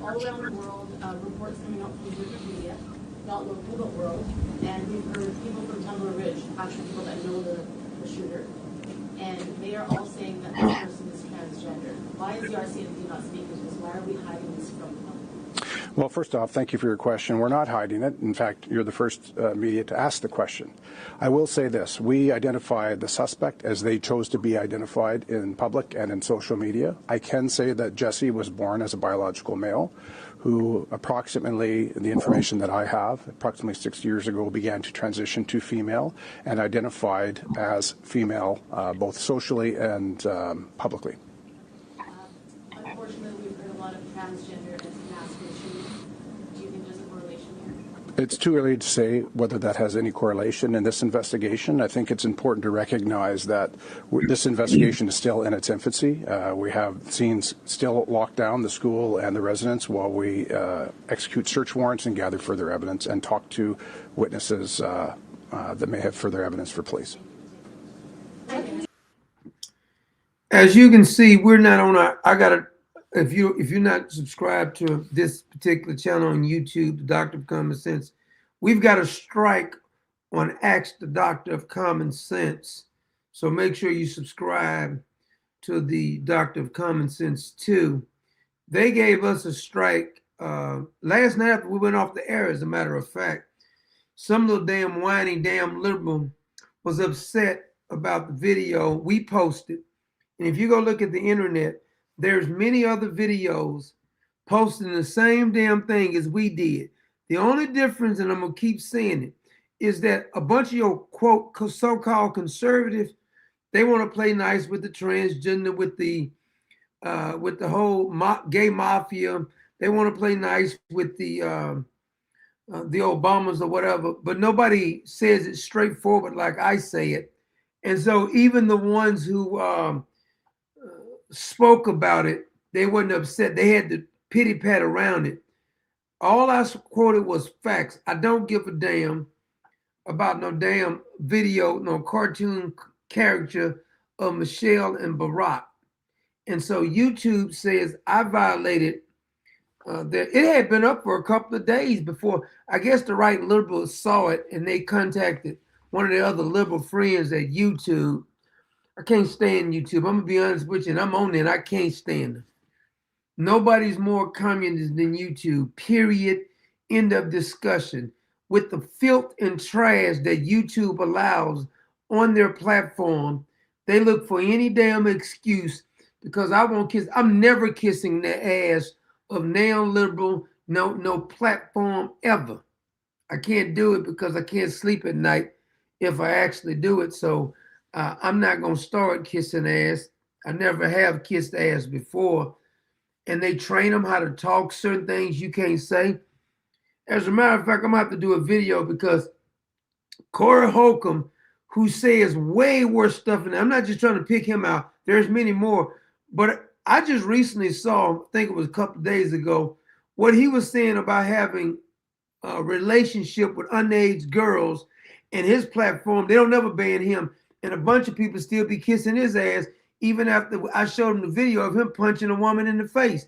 all around the world, reports coming out from different media, not local but world, and we've heard people from Tumbler Ridge, actually people that know the shooter, and they are all saying that this person is transgender. Why is the RCMP not speaking to this? Why are we hiding this from the public? Well, first off, thank you for your question. We're not hiding it. In fact, you're the first media to ask the question. I will say this. We identified the suspect as they chose to be identified in public and in social media. I can say that Jesse was born as a biological male who approximately, the information that I have, approximately 6 years ago began to transition to female and identified as female both socially and publicly. Unfortunately, we've heard a lot of transgender as mass shootings. Do you think there's a correlation here? It's too early to say whether that has any correlation in this investigation. I think it's important to recognize that this investigation is still in its infancy. We have scenes still locked down the school and the residence while we execute search warrants and gather further evidence and talk to witnesses that may have further evidence for police. As you can see, we're not on our, if you're not subscribed to this particular channel on YouTube, the Doctor of Common Sense, we've got a strike on Ask the Doctor of Common Sense. So make sure you subscribe to the Doctor of Common Sense too. They gave us a strike last night after we went off the air, as a matter of fact. Some little damn whiny damn liberal was upset about the video we posted. And if you go look at the internet, there's many other videos posting the same damn thing as we did. The only difference, and I'm gonna keep saying it, is that a bunch of your quote so-called conservatives, they want to play nice with the transgender, with the whole gay mafia. They want to play nice with the Obamas or whatever, but nobody says it straightforward like I say it. And so even the ones who spoke about it, they weren't upset. They had to pity pat around it. All I quoted was facts. I don't give a damn about no damn video, no cartoon character of Michelle and Barack. And so YouTube says I violated that. It had been up for a couple of days before. I guess the right liberals saw it and they contacted one of their other liberal friends at YouTube. I can't stand YouTube. I'm gonna be honest with you, and I'm on it. I can't stand them. Nobody's more communist than YouTube, period. End of discussion. With the filth and trash that YouTube allows on their platform, they look for any damn excuse because I won't kiss. I'm never kissing the ass of neoliberal, no platform ever. I can't do it because I can't sleep at night if I actually do it. So I'm not going to start kissing ass. I never have kissed ass before. And they train them how to talk certain things you can't say. As a matter of fact, I'm going to have to do a video because Corey Holcomb, who says way worse stuff, and I'm not just trying to pick him out. There's many more. But I just recently saw, I think it was a couple of days ago, what he was saying about having a relationship with underage girls and his platform. They don't never ban him. And a bunch of people still be kissing his ass, even after I showed him the video of him punching a woman in the face.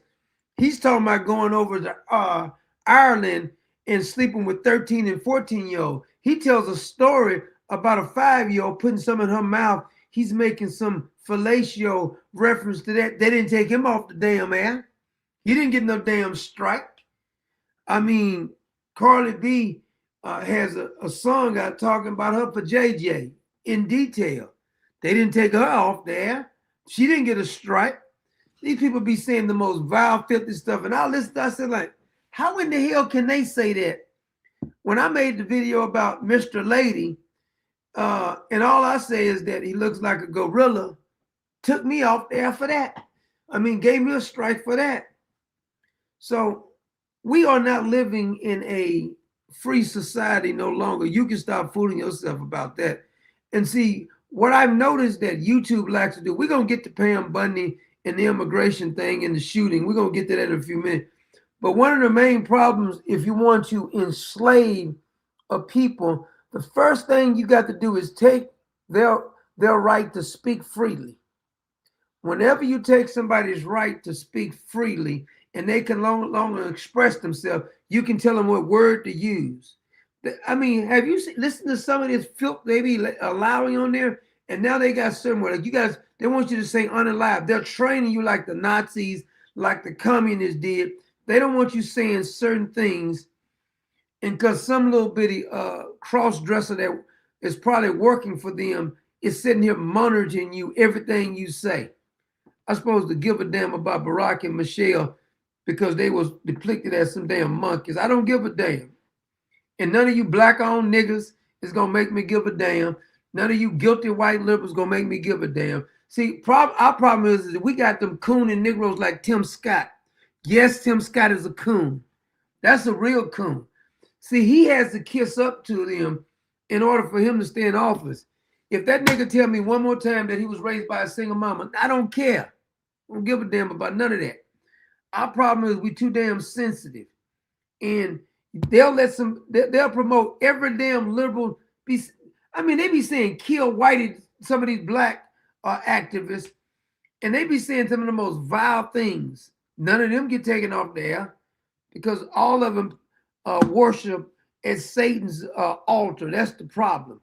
He's talking about going over to Ireland and sleeping with 13 and 14-year-old. He tells a story about a 5-year-old putting some in her mouth. He's making some fellatio reference to that. They didn't take him off the damn air. He didn't get no damn strike. I mean, Carly B has a song out talking about her for JJ. In detail. They didn't take her off there. She didn't get a strike. These people be saying the most vile, filthy stuff. And I listened, I said, like, how in the hell can they say that? When I made the video about Mr. Lady, and all I say is that he looks like a gorilla, took me off there for that. I mean, gave me a strike for that. So we are not living in a free society no longer. You can stop fooling yourself about that. And see, what I've noticed that YouTube likes to do, we're going to get to Pam Bondi and the immigration thing and the shooting. We're going to get to that in a few minutes. But one of the main problems, if you want to enslave a people, the first thing you got to do is take their right to speak freely. Whenever you take somebody's right to speak freely and they can no longer express themselves. You can tell them what word to use. I mean, have you listened to some of this filth they be allowing on there? And now they got certain word. Like you guys, they want you to say unalive. They're training you like the Nazis, like the communists did. They don't want you saying certain things. And because some little bitty cross-dresser that is probably working for them is sitting here monitoring you, everything you say. I'm supposed to give a damn about Barack and Michelle because they was depicted as some damn monkeys. I don't give a damn. And none of you black-owned niggas is going to make me give a damn. None of you guilty white liberals going to make me give a damn. See, our problem is that we got them coon and Negroes like Tim Scott. Yes, Tim Scott is a coon. That's a real coon. See, he has to kiss up to them in order for him to stay in office. If that nigga tell me one more time that he was raised by a single mama, I don't care. I don't give a damn about none of that. Our problem is we too damn sensitive. And they'll promote every damn liberal be. I mean, they be saying kill whitey, some of these black activists, and they be saying some of the most vile things. None of them get taken off the air because all of them worship at Satan's altar. That's the problem.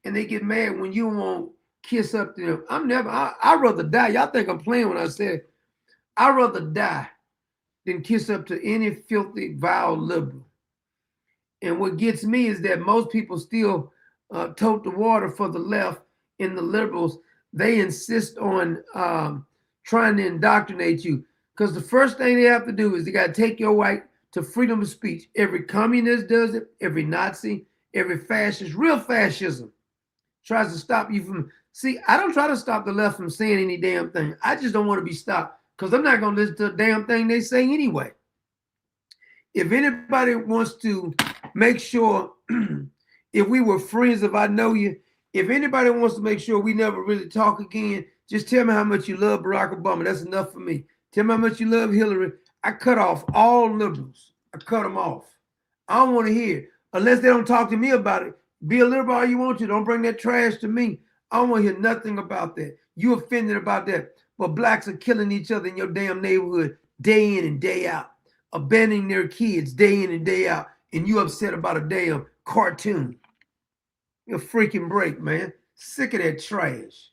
And they get mad when you won't kiss up to them. I'd rather die. Y'all think I'm playing when I say I'd rather die than kiss up to any filthy, vile liberal. And what gets me is that most people still tote the water for the left and the liberals. They insist on trying to indoctrinate you because the first thing they have to do is they got to take your right to freedom of speech. Every communist does it, every Nazi, every fascist, real fascism tries to stop you from. See, I don't try to stop the left from saying any damn thing. I just don't want to be stopped because I'm not going to listen to a damn thing they say anyway. If anybody wants to make sure, if we were friends, if I know you, if anybody wants to make sure we never really talk again, just tell me how much you love Barack Obama. That's enough for me. Tell me how much you love Hillary. I cut off all liberals. I cut them off. I don't want to hear, unless they don't talk to me about it. Be a liberal all you want to. Don't bring that trash to me. I don't want to hear nothing about that. You offended about that. But blacks are killing each other in your damn neighborhood day in and day out, abandoning their kids day in and day out, and you upset about a damn cartoon. You're a freaking break, man. Sick of that trash.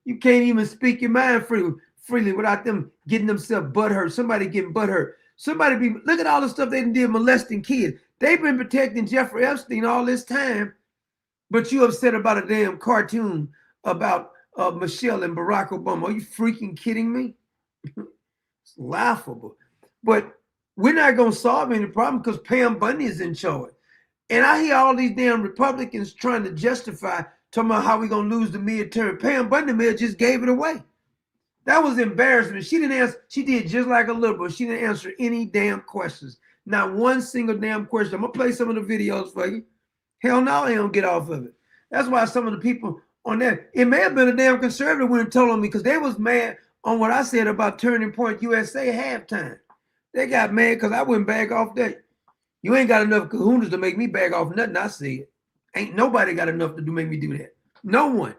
You can't even speak your mind freely without them getting themselves butthurt. Somebody getting butthurt. Look at all the stuff they did molesting kids. They've been protecting Jeffrey Epstein all this time, but you upset about a damn cartoon about Michelle and Barack Obama. Are you freaking kidding me? It's laughable. But we're not going to solve any problem because Pam Bondi is in charge. And I hear all these damn Republicans trying to justify, talking about how we're going to lose the midterm. Pam Bondi just gave it away. That was embarrassment. She didn't answer. She did just like a liberal. She didn't answer any damn questions. Not one single damn question. I'm going to play some of the videos for you. Hell no, they don't get off of it. That's why some of the people on that, it may have been a damn conservative when it told on me because they was mad on what I said about Turning Point USA halftime. They got mad because I wouldn't back off that. You ain't got enough kahunas to make me back off nothing I said. Ain't nobody got enough to make me do that. No one.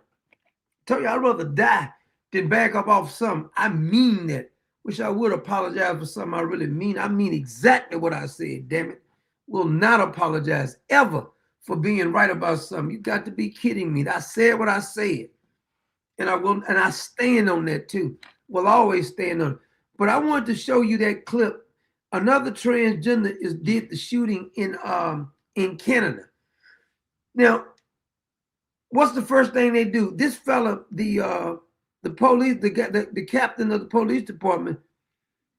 Tell you, I'd rather die than back up off something. I mean that. Wish I would apologize for something I really mean. I mean exactly what I said, damn it. Will not apologize ever for being right about something. You got to be kidding me. I said what I said. And I will, and I stand on that too. Will always stand on it. But I wanted to show you that clip. Another transgender did the shooting in Canada. Now, what's the first thing they do? This fella, the police, the captain of the police department,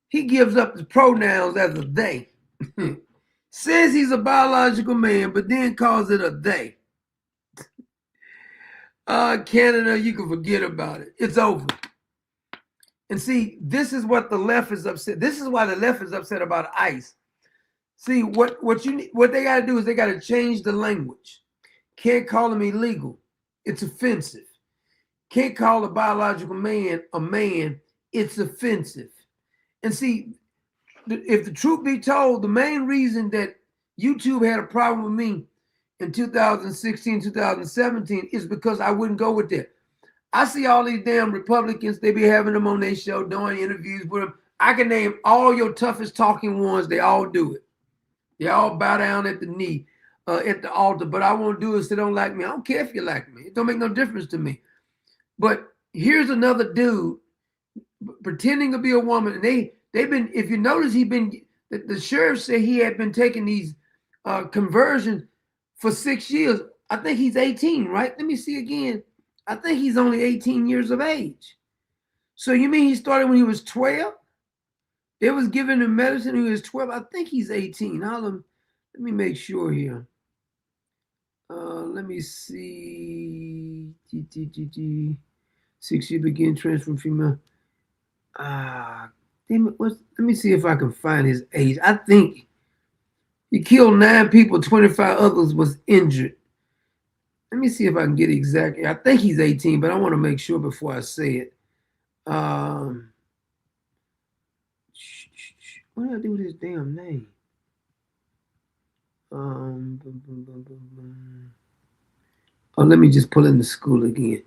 he gives up his pronouns as a they. Says he's a biological man, but then calls it a they. Canada, you can forget about it. It's over. And see, this is what the left is upset. This is why the left is upset about ICE. See, what they got to do is they got to change the language. Can't call them illegal. It's offensive. Can't call a biological man a man. It's offensive. And see, if the truth be told, the main reason that YouTube had a problem with me in 2016, 2017 is because I wouldn't go with that. I see all these damn Republicans, they be having them on their show, doing interviews with them. I can name all your toughest talking ones. They all do it. They all bow down at the knee, at the altar. But I won't do it if they don't like me. I don't care if you like me. It don't make no difference to me. But here's another dude pretending to be a woman. And they've been, if you notice, the sheriff said he had been taking these conversions for 6 years. I think he's 18, right? Let me see again. I think he's only 18 years of age. So you mean he started when he was 12? They was giving him medicine when he was 12. I think he's 18. Let me make sure here. Let me see. 6 years begin transfer female. Damn it, let me see if I can find his age. I think he killed 9 people, 25 others was injured. Let me see if I can get exactly. I think he's 18, but I want to make sure before I say it. What did I do with his damn name? Oh, let me just pull in the school again.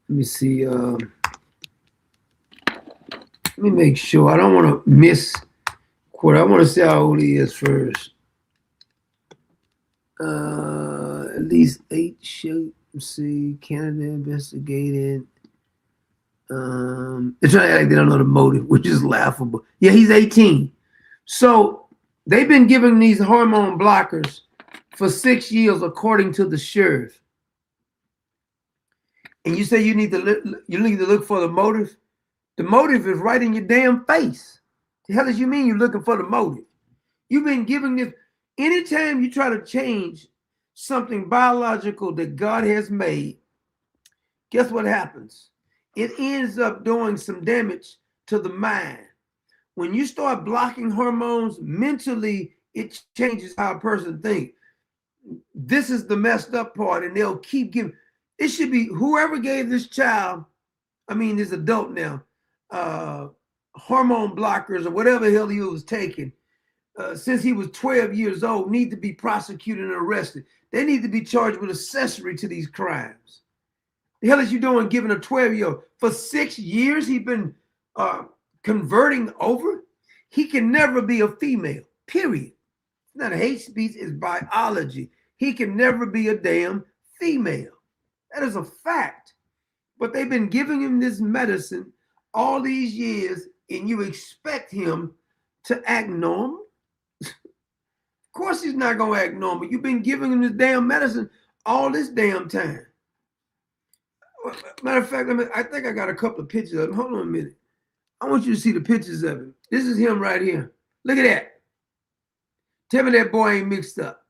Let me see. Let me make sure. I don't want to miss quarter. I want to see how old he is first. At least 8 shoot. Let's see. Canada investigated. They're trying to act like they don't know the motive, which is laughable. Yeah, he's 18. So they've been giving these hormone blockers for 6 years, according to the sheriff. And you say you need to look for the motive. The motive is right in your damn face. The hell does you mean you're looking for the motive? You've been giving this. Anytime you try to change something biological that God has made, guess what happens? It ends up doing some damage to the mind. When you start blocking hormones mentally, it changes how a person thinks. This is the messed up part, and they'll keep giving. It should be whoever gave this child, this adult now, hormone blockers or whatever the hell he was taking, since he was 12 years old, need to be prosecuted and arrested. They need to be charged with accessory to these crimes. The hell is you doing giving a 12-year-old? For 6 years, he's been converting over. He can never be a female, period. It's not a hate speech, it's biology. He can never be a damn female. That is a fact. But they've been giving him this medicine all these years, and you expect him to act normal? Of course he's not going to act normal. You've been giving him this damn medicine all this damn time. Matter of fact, I think I got a couple of pictures of him. Hold on a minute. I want you to see the pictures of him. This is him right here. Look at that. Tell me that boy ain't mixed up.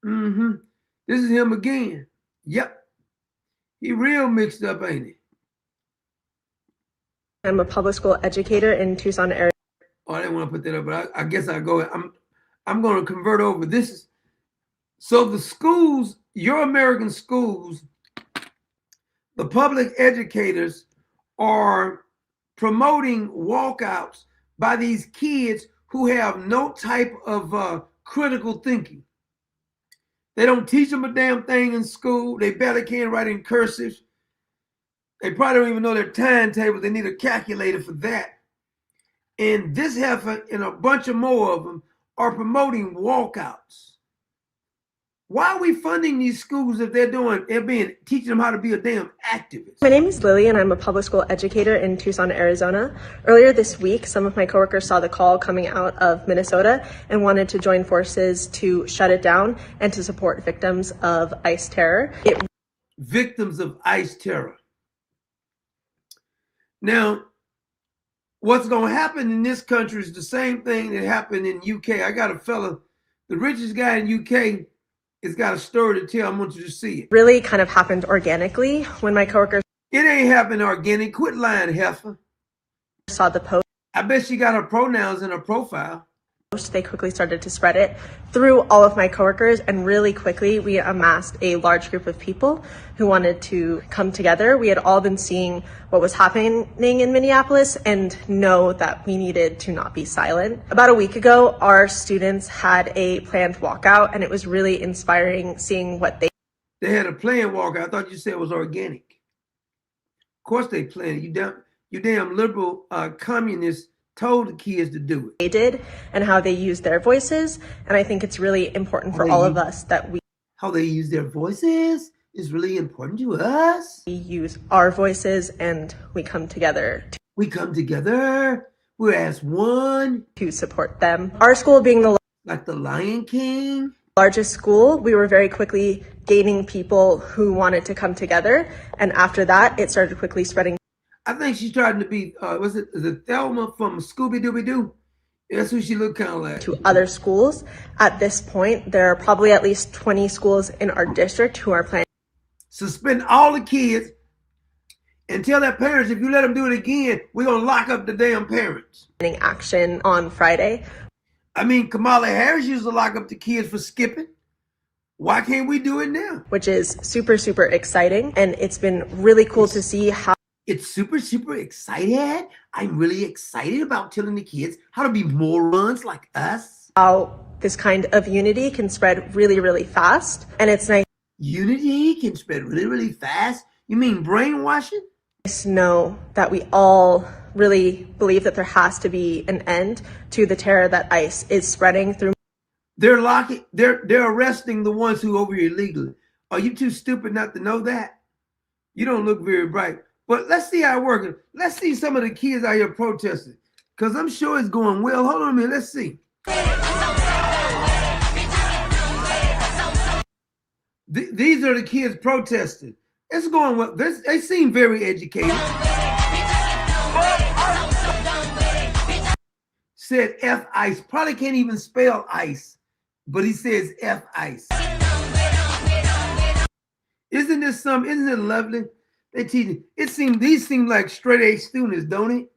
This is him again. Yep. He real mixed up, ain't he? I'm a public school educator in Tucson, Arizona. Oh, I didn't want to put that up, but I guess I'll go. I'm going to convert over. So the schools, your American schools, the public educators are promoting walkouts by these kids who have no type of critical thinking. They don't teach them a damn thing in school. They barely can write in cursive. They probably don't even know their timetable. They need a calculator for that. And this heifer and a bunch of more of them are promoting walkouts. Why are we funding these schools if teaching them how to be a damn activist? My name is Lily, and I'm a public school educator in Tucson, Arizona. Earlier this week, some of my coworkers saw the call coming out of Minnesota and wanted to join forces to shut it down and to support victims of ICE terror. Victims of ICE terror. Now, what's going to happen in this country is the same thing that happened in UK. I got a fella, the richest guy in UK, has got a story to tell. I want you to see it. Really kind of happened organically when my coworkers. It ain't happening organic. Quit lying, heifer. Saw the post. I bet she got her pronouns in her profile. They quickly started to spread it through all of my coworkers, and really quickly we amassed a large group of people who wanted to come together. We had all been seeing what was happening in Minneapolis and know that we needed to not be silent. About a week ago, our students had a planned walkout, and it was really inspiring seeing what they had a planned walkout. I thought you said it was organic. Of course they planned it. You damn liberal communist told the kids to do it. They did and how they use their voices. And I think it's really important for all of us that we How they use their voices is really important to us. use our voices and we come together We come together. We're as one. to support them. Our school being the Like the Lion King. largest school, we were very quickly gaining people who wanted to come together. And after that, it started quickly spreading I think she's trying to be, is it Thelma from Scooby-Dooby-Doo? That's who she looked kind of like. to other schools. At this point, there are probably at least 20 schools in our district who are planning Suspend all the kids and tell their parents, if you let them do it again, we're going to lock up the damn parents. action on Friday. I mean, Kamala Harris used to lock up the kids for skipping. Why can't we do it now? Which is super, super exciting. And it's been really cool to see how It's super, super excited. I'm really excited about telling the kids how to be morons like us. this kind of unity can spread really, really fast. And it's nice Unity can spread really, really fast. You mean brainwashing? to know that we all really believe that there has to be an end to the terror that ICE is spreading through. They're arresting the ones who are over here illegally. Are you too stupid not to know that? You don't look very bright. But let's see how it works. Let's see some of the kids out here protesting. Because I'm sure it's going well. Hold on a minute. Let's see. These are the kids protesting. It's going well. They seem very educated. Said F ICE. Probably can't even spell ICE. But he says F ICE. Isn't it lovely? They teach these seem like straight A students, don't it?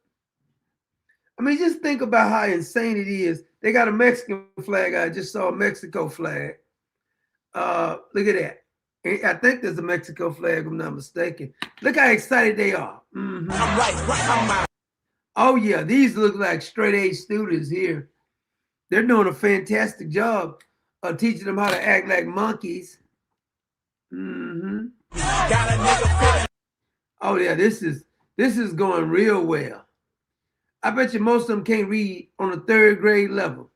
I mean, just think about how insane it is. They got a Mexican flag. I just saw a Mexico flag. Look at that. I think there's a Mexico flag, if I'm not mistaken. Look how excited they are. Mm-hmm. I'm right. Oh yeah, these look like straight A students here. They're doing a fantastic job of teaching them how to act like monkeys. Mm-hmm. Oh yeah, this is going real well. I bet you most of them can't read on a 3rd grade level.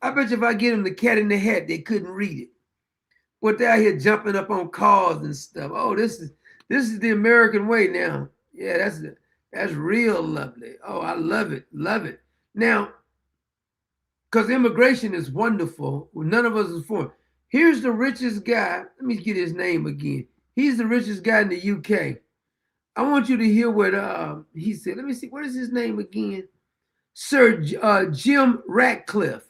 I bet you if I get them the Cat in the Hat, they couldn't read it. But they're out here jumping up on cars and stuff. Oh, this is the American way now. Yeah, that's real lovely. Oh, I love it, love it. Now, because immigration is wonderful, none of us is for it. Here's the richest guy. Let me get his name again. He's the richest guy in the UK. I want you to hear what he said. Let me see. What is his name again? Sir Jim Ratcliffe.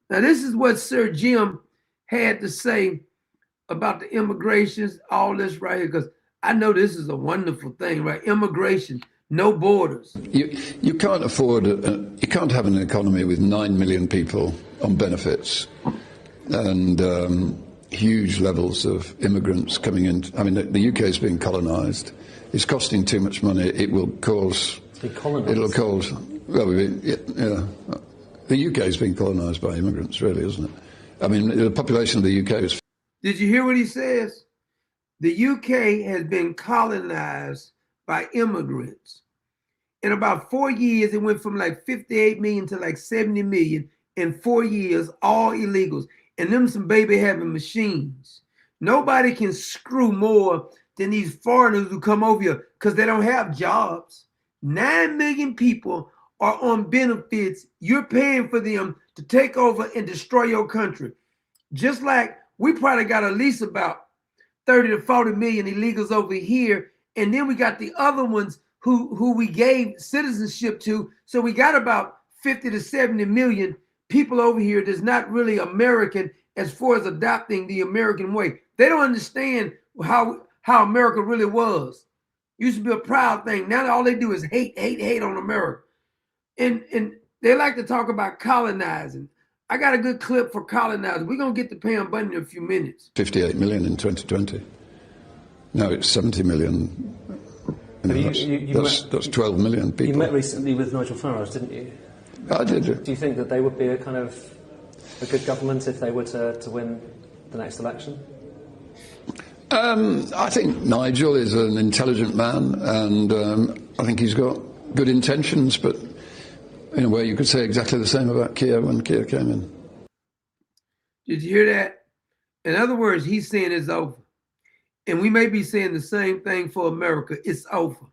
Now, this is what Sir Jim had to say about the immigrations, all this right here, because I know this is a wonderful thing, right? Immigration, no borders. You can't afford, you can't have an economy with 9 million people on benefits and huge levels of immigrants coming in. I mean, the UK is being colonised. It's costing too much money. It will cause. It'll cause. Well, the UK is being colonised by immigrants, really, isn't it? I mean, the population of the UK is. Did you hear what he says? The UK has been colonized by immigrants. In about 4 years, it went from like 58 million to like 70 million in 4 years, all illegals. And them some baby having machines. Nobody can screw more than these foreigners who come over here because they don't have jobs. 9 million people are on benefits. You're paying for them to take over and destroy your country. Just like we probably got at least about 30 to 40 million illegals over here. And then we got the other ones who we gave citizenship to. So we got about 50 to 70 million people over here that's not really American as far as adopting the American way. They don't understand how America really was. Used to be a proud thing. Now all they do is hate on America. And they like to talk about colonizing. I got a good clip for colonizing. We're going to get to Pam Bondi in a few minutes. 58 million in 2020. Now it's 70 million. That's 12 million people. You met recently with Nigel Farage, didn't you? I did. Do you think that they would be a good government if they were to win the next election? I think Nigel is an intelligent man, and I think he's got good intentions, but In a way, you could say exactly the same about Keir when Keir came in. Did you hear that? In other words, he's saying it's over. And we may be saying the same thing for America. It's over.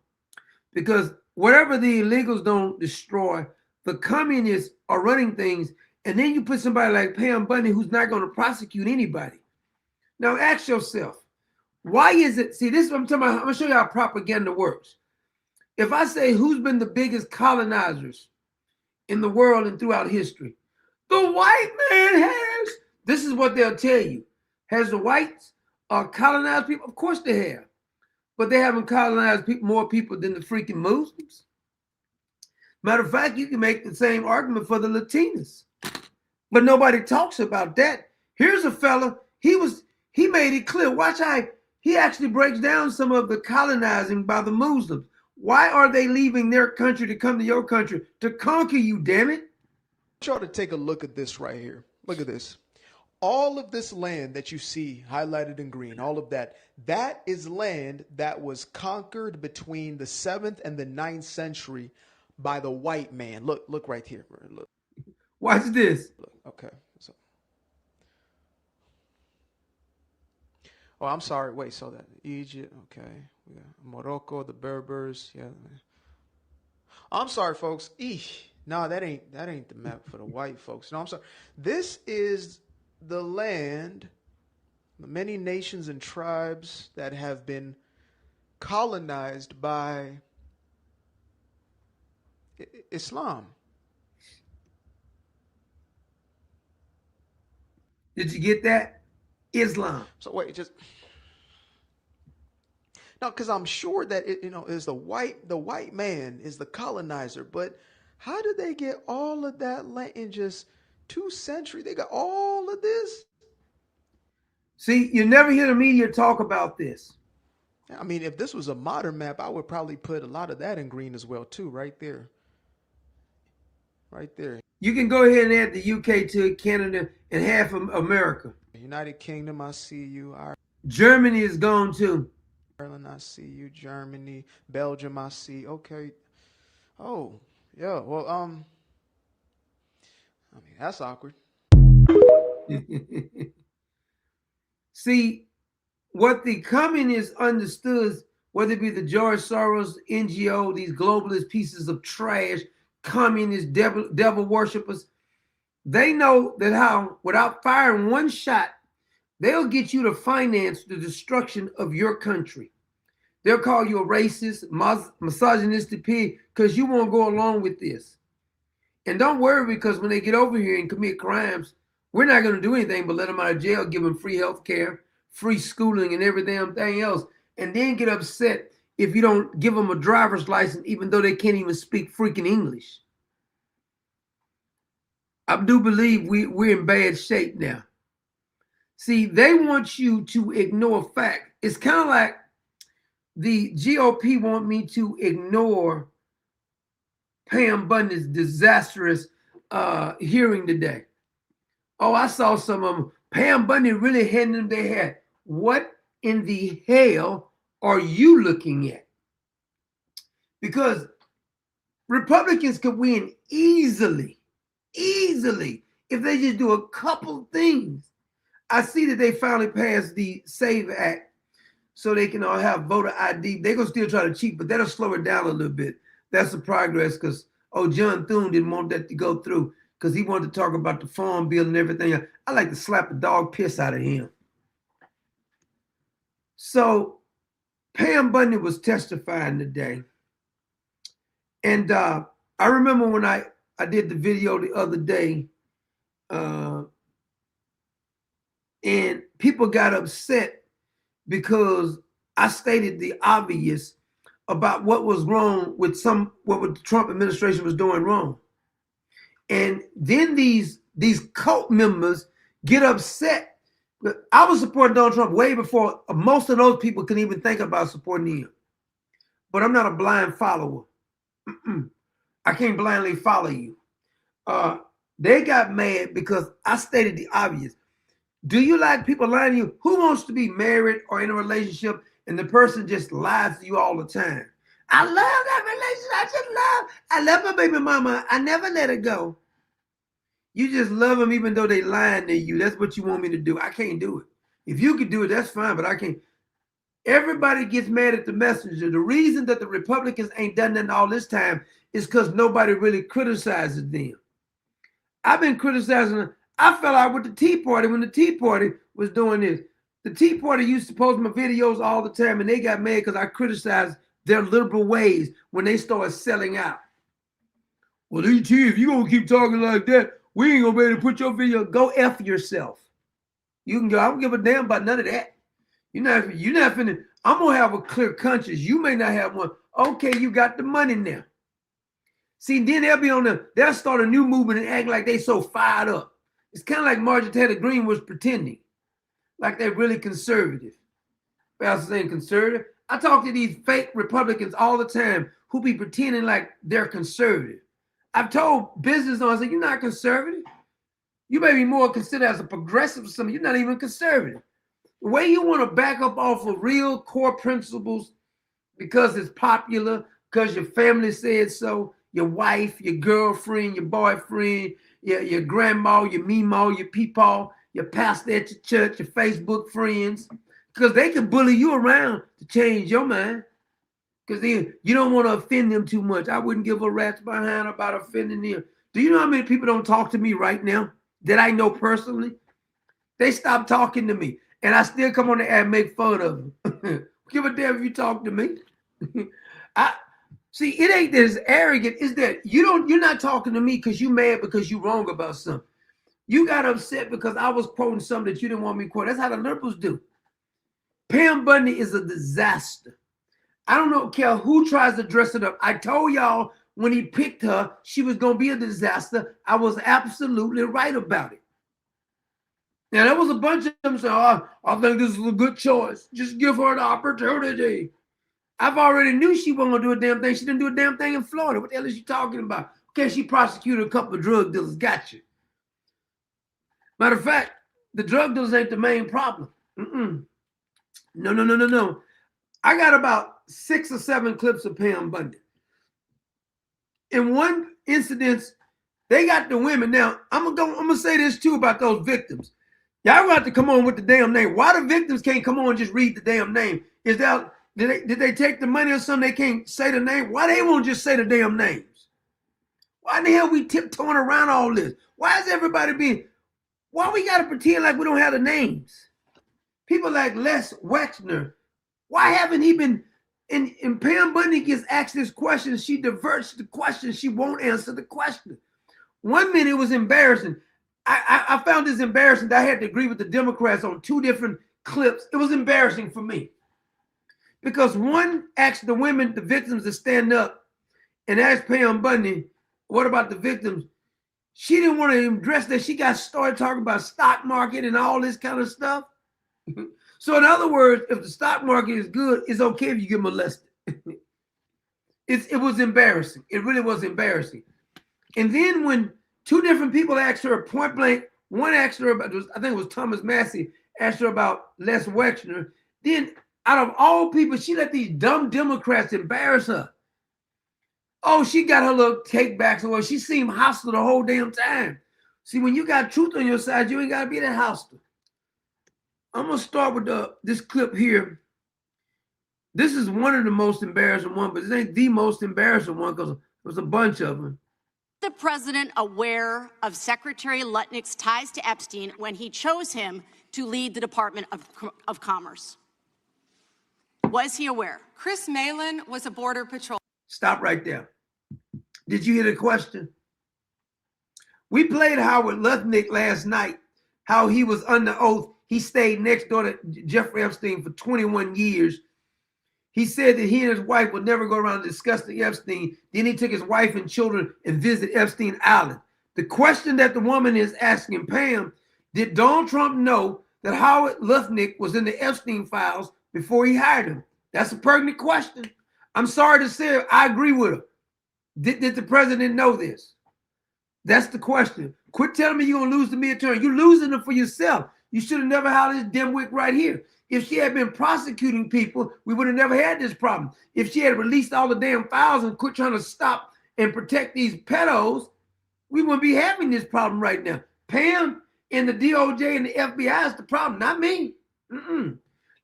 Because whatever the illegals don't destroy, the communists are running things. And then you put somebody like Pam Bondi who's not going to prosecute anybody. Now ask yourself, why is it? See, this is what I'm talking about. I'm going to show you how propaganda works. If I say who's been the biggest colonizers in the world and throughout history, the white man has. This is what they'll tell you. Has the whites colonized people? Of course they have. But they haven't colonized more people than the freaking Muslims. Matter of fact, you can make the same argument for the Latinas. But nobody talks about that. Here's a fella, he made it clear. Watch how he actually breaks down some of the colonizing by the Muslims. Why are they leaving their country to come to your country? To conquer you, damn it. I want y'all to take a look at this right here. Look at this. All of this land that you see highlighted in green, all of that, that is land that was conquered between the 7th and the 9th century by the white man. Look right here. Look. Watch this. Look, okay. So, oh, I'm sorry. Wait, so that Egypt, okay. Yeah. Morocco, the Berbers, yeah. I'm sorry, folks. Eesh. No, that ain't the map for the white folks. No, I'm sorry. This is the land, the many nations and tribes that have been colonized by Islam. Did you get that? Islam. So wait, just no, because I'm sure that is the white man is the colonizer, but how did they get all of that land in just 2 centuries? They got all of this. See, you never hear the media talk about this. I mean, if this was a modern map, I would probably put a lot of that in green as well, too, right there. Right there. You can go ahead and add the UK to it, Canada, and half of America. United Kingdom, I see you. Germany is gone too. Ireland, I see you. Germany, Belgium, I see. Okay. Oh, yeah. Well, I mean, that's awkward. See, what the communists understood, whether it be the George Soros NGO, these globalist pieces of trash, communist devil worshippers, they know that how, without firing one shot, they'll get you to finance the destruction of your country. They'll call you a racist, misogynistic pig because you won't go along with this. And don't worry, because when they get over here and commit crimes, we're not going to do anything but let them out of jail, give them free health care, free schooling, and every damn thing else, and then get upset if you don't give them a driver's license, even though they can't even speak freaking English. I do believe we're in bad shape now. See, they want you to ignore fact. It's kind of like the GOP want me to ignore Pam Bundy's disastrous hearing today. Oh, I saw some of them. Pam Bondi really handing them their head. What in the hell are you looking at? Because Republicans could win easily, if they just do a couple things. I see that they finally passed the SAVE Act so they can all have voter ID. They're going to still try to cheat, but that'll slow it down a little bit. That's the progress because, John Thune didn't want that to go through because he wanted to talk about the farm bill and everything. I like to slap the dog piss out of him. So Pam Bondi was testifying today. And I remember when I did the video the other day, and people got upset because I stated the obvious about what was wrong with what the Trump administration was doing wrong. And then these cult members get upset. I was supporting Donald Trump way before most of those people could even think about supporting him. But I'm not a blind follower. I can't blindly follow you. They got mad because I stated the obvious. Do you like people lying to you? Who wants to be married or in a relationship and the person just lies to you all the time? I love that relationship. I love my baby mama. I never let her go. You just love them even though they lying to you. That's what you want me to do. I can't do it. If you could do it, that's fine, but I can't. Everybody gets mad at the messenger. The reason that the Republicans ain't done nothing all this time is because nobody really criticizes them. I've been criticizing them. I fell out with the Tea Party when the Tea Party was doing this. The Tea Party used to post my videos all the time, and they got mad because I criticized their liberal ways when they started selling out. Well, ET, if you're going to keep talking like that, we ain't going to be able to put your video. Go F yourself. You can go. I don't give a damn about none of that. You're not finna. I'm going to have a clear conscience. You may not have one. Okay, you got the money now. See, then they'll start a new movement and act like they so fired up. It's kind of like Marjorie Taylor Greene was pretending. Like they're really conservative. Well, saying conservative. I talk to these fake Republicans all the time who be pretending like they're conservative. I've told business owners, you're not conservative. You may be more considered as a progressive or something. You're not even conservative. The way you want to back up off of real core principles because it's popular, because your family said so, your wife, your girlfriend, your boyfriend, your grandma, your meemaw, your peepaw, your pastor at your church, your Facebook friends, because they can bully you around to change your mind. Because you don't want to offend them too much. I wouldn't give a rat's behind about offending them. Do you know how many people don't talk to me right now that I know personally? They stopped talking to me, and I still come on the air and make fun of them. Give a damn if you talk to me. See, it ain't that it's arrogant. It's that you're not talking to me because you mad because you wrong about something. You got upset because I was quoting something that you didn't want me to quote. That's how the liberals do. Pam Bondi is a disaster. I don't care who tries to dress it up. I told y'all when he picked her, she was going to be a disaster. I was absolutely right about it. Now, there was a bunch of them saying, oh, I think this is a good choice. Just give her the opportunity. I've already knew she wasn't going to do a damn thing. She didn't do a damn thing in Florida. What the hell is she talking about? Okay, she prosecuted a couple of drug dealers. Got you. Matter of fact, the drug dealers ain't the main problem. No. I got about 6 or 7 clips of Pam Bondi. In one incident, they got the women. Now, I'm gonna say this too about those victims. Y'all got to come on with the damn name. Why the victims can't come on and just read the damn name? Is that did they take the money or something? They can't say the name. Why they won't just say the damn names? Why in the hell we tiptoeing around all this? Why is everybody being? Why we gotta pretend like we don't have the names? People like Les Wexner. Why haven't he been? And Pam Bondi gets asked this question. She diverts the question. She won't answer the question. 1 minute it was embarrassing. I found this embarrassing that I had to agree with the Democrats on 2 different clips. It was embarrassing for me. Because one asked the women, the victims, to stand up and asked Pam Bondi, what about the victims? She didn't want to address that. She got started talking about stock market and all this kind of stuff. So in other words, if the stock market is good, it's okay if you get molested. It was embarrassing. It really was embarrassing. And then when 2 different people asked her point blank, one asked her about, I think it was Thomas Massey, asked her about Les Wexner. Then out of all people, she let these dumb Democrats embarrass her. Oh, she got her little take back. So she seemed hostile the whole damn time. See, when you got truth on your side, you ain't got to be that hostile. I'm going to start with this clip here. This is one of the most embarrassing ones, but it ain't the most embarrassing one because there's a bunch of them. The president aware of Secretary Lutnick's ties to Epstein when he chose him to lead the Department of Commerce? Was he aware? Chris Malin was a border patrol. Stop right there. Did you hear the question? We played Howard Lutnick last night, how he was under oath. He stayed next door to Jeffrey Epstein for 21 years. He said that he and his wife would never go around discussing Epstein. Then he took his wife and children and visited Epstein Island. The question that the woman is asking Pam, did Donald Trump know that Howard Lutnick was in the Epstein files before he hired him? That's a pertinent question. I'm sorry to say, I agree with her. Did the president know this? That's the question. Quit telling me you're going to lose the midterm. You're losing them for yourself. You should have never hired this dimwit right here. If she had been prosecuting people, we would have never had this problem. If she had released all the damn files and quit trying to stop and protect these pedos, we wouldn't be having this problem right now. Pam and the DOJ and the FBI is the problem, not me.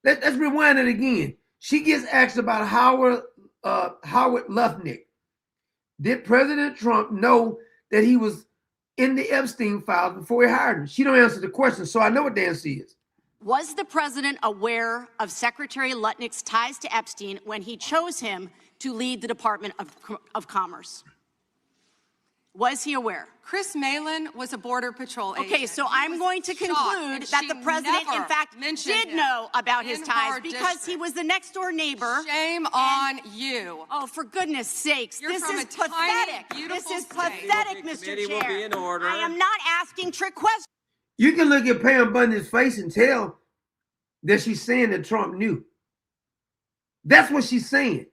Let's rewind it again. She gets asked about Howard Lutnick. Did President Trump know that he was in the Epstein files before he hired him? She don't answer the question, so I know what the answer is. Was the president aware of Secretary Lutnick's ties to Epstein when he chose him to lead the Department of Commerce? Was he aware? Chris Malin was a Border Patrol agent. Okay, so I'm going to conclude that the president, in fact, did know about his ties because he was the next door neighbor. Shame on you. Oh, for goodness sakes. You're This from is a tiny, pathetic. beautiful This is state. pathetic, Mr. Chair. I am not asking trick questions. You can look at Pam Bundy's face and tell that she's saying that Trump knew. That's what she's saying.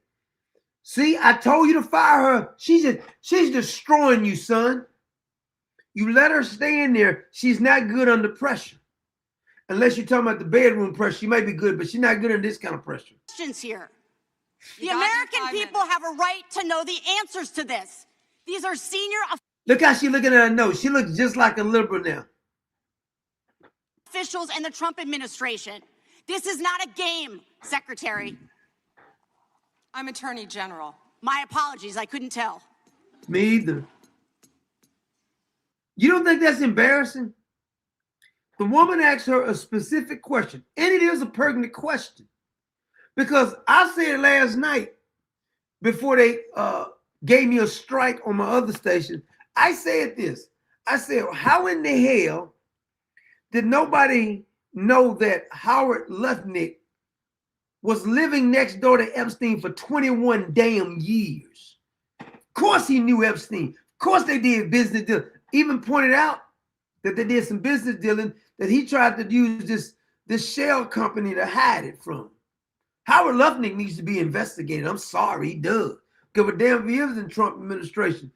See, I told you to fire her. She's destroying you, son. You let her stay in there. She's not good under pressure. Unless you're talking about the bedroom pressure, she may be good, but she's not good under this kind of pressure. Here. The American people have a right to know the answers to this. These are senior Look how she's looking at her nose. She looks just like a liberal now. officials and the Trump administration. This is not a game, Secretary. I'm Attorney General. My apologies, I couldn't tell. Me either. You don't think that's embarrassing? The woman asked her a specific question, and it is a pertinent question. Because I said last night, before they gave me a strike on my other station, I said this. I said, how in the hell did nobody know that Howard Lutnick was living next door to Epstein for 21 damn years? Of course he knew Epstein. Of course they did business deal. Even pointed out that they did some business dealing, that he tried to use this shell company to hide it from. Howard Lutnick needs to be investigated. I'm sorry, he does. Give a damn if he is in Trump administration.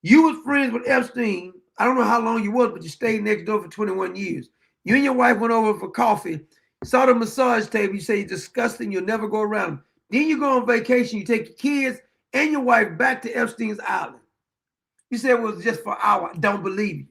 You was friends with Epstein. I don't know how long you was, but you stayed next door for 21 years. You and your wife went over for coffee, saw the massage table. You say you're disgusting. You'll never go around. Then you go on vacation. You take your kids and your wife back to Epstein's island. You said it was just for an hour. I don't believe you.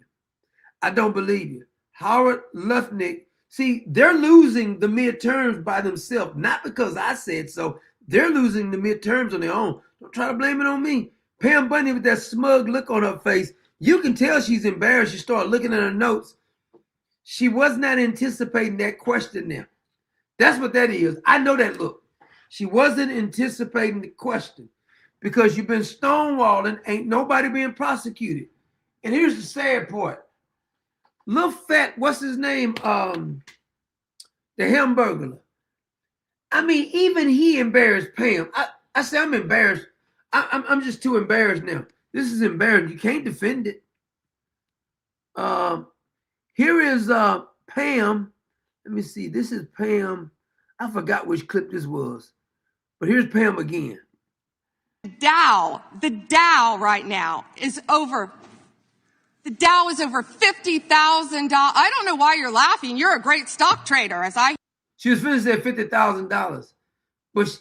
I don't believe you. Howard Lutnick, see, they're losing the midterms by themselves, not because I said so. They're losing the midterms on their own. Don't try to blame it on me. Pam Bondi with that smug look on her face, you can tell she's embarrassed. You start looking at her notes. She was not anticipating that question now. That's what that is. I know that look. She wasn't anticipating the question because you've been stonewalling. Ain't nobody being prosecuted. And here's the sad part. Little fat, what's his name? The Hamburglar. I mean, even he embarrassed Pam. I say I'm embarrassed. I'm just too embarrassed now. This is embarrassing. You can't defend it. Here is Pam. Let me see. This is Pam. I forgot which clip this was. But here's Pam again. The Dow right now is over. The Dow is over $50,000. I don't know why you're laughing. You're a great stock trader, She was finished at $50,000. But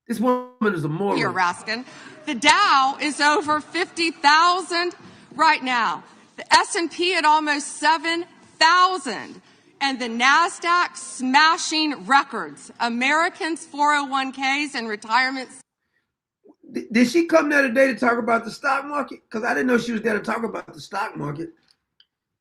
this woman is a moron. You're Raskin. The Dow is over 50,000 right now. The S&P at almost 7,000. And the NASDAQ smashing records. Americans' 401ks and retirements. Did she come there today to talk about the stock market? Because I didn't know she was there to talk about the stock market.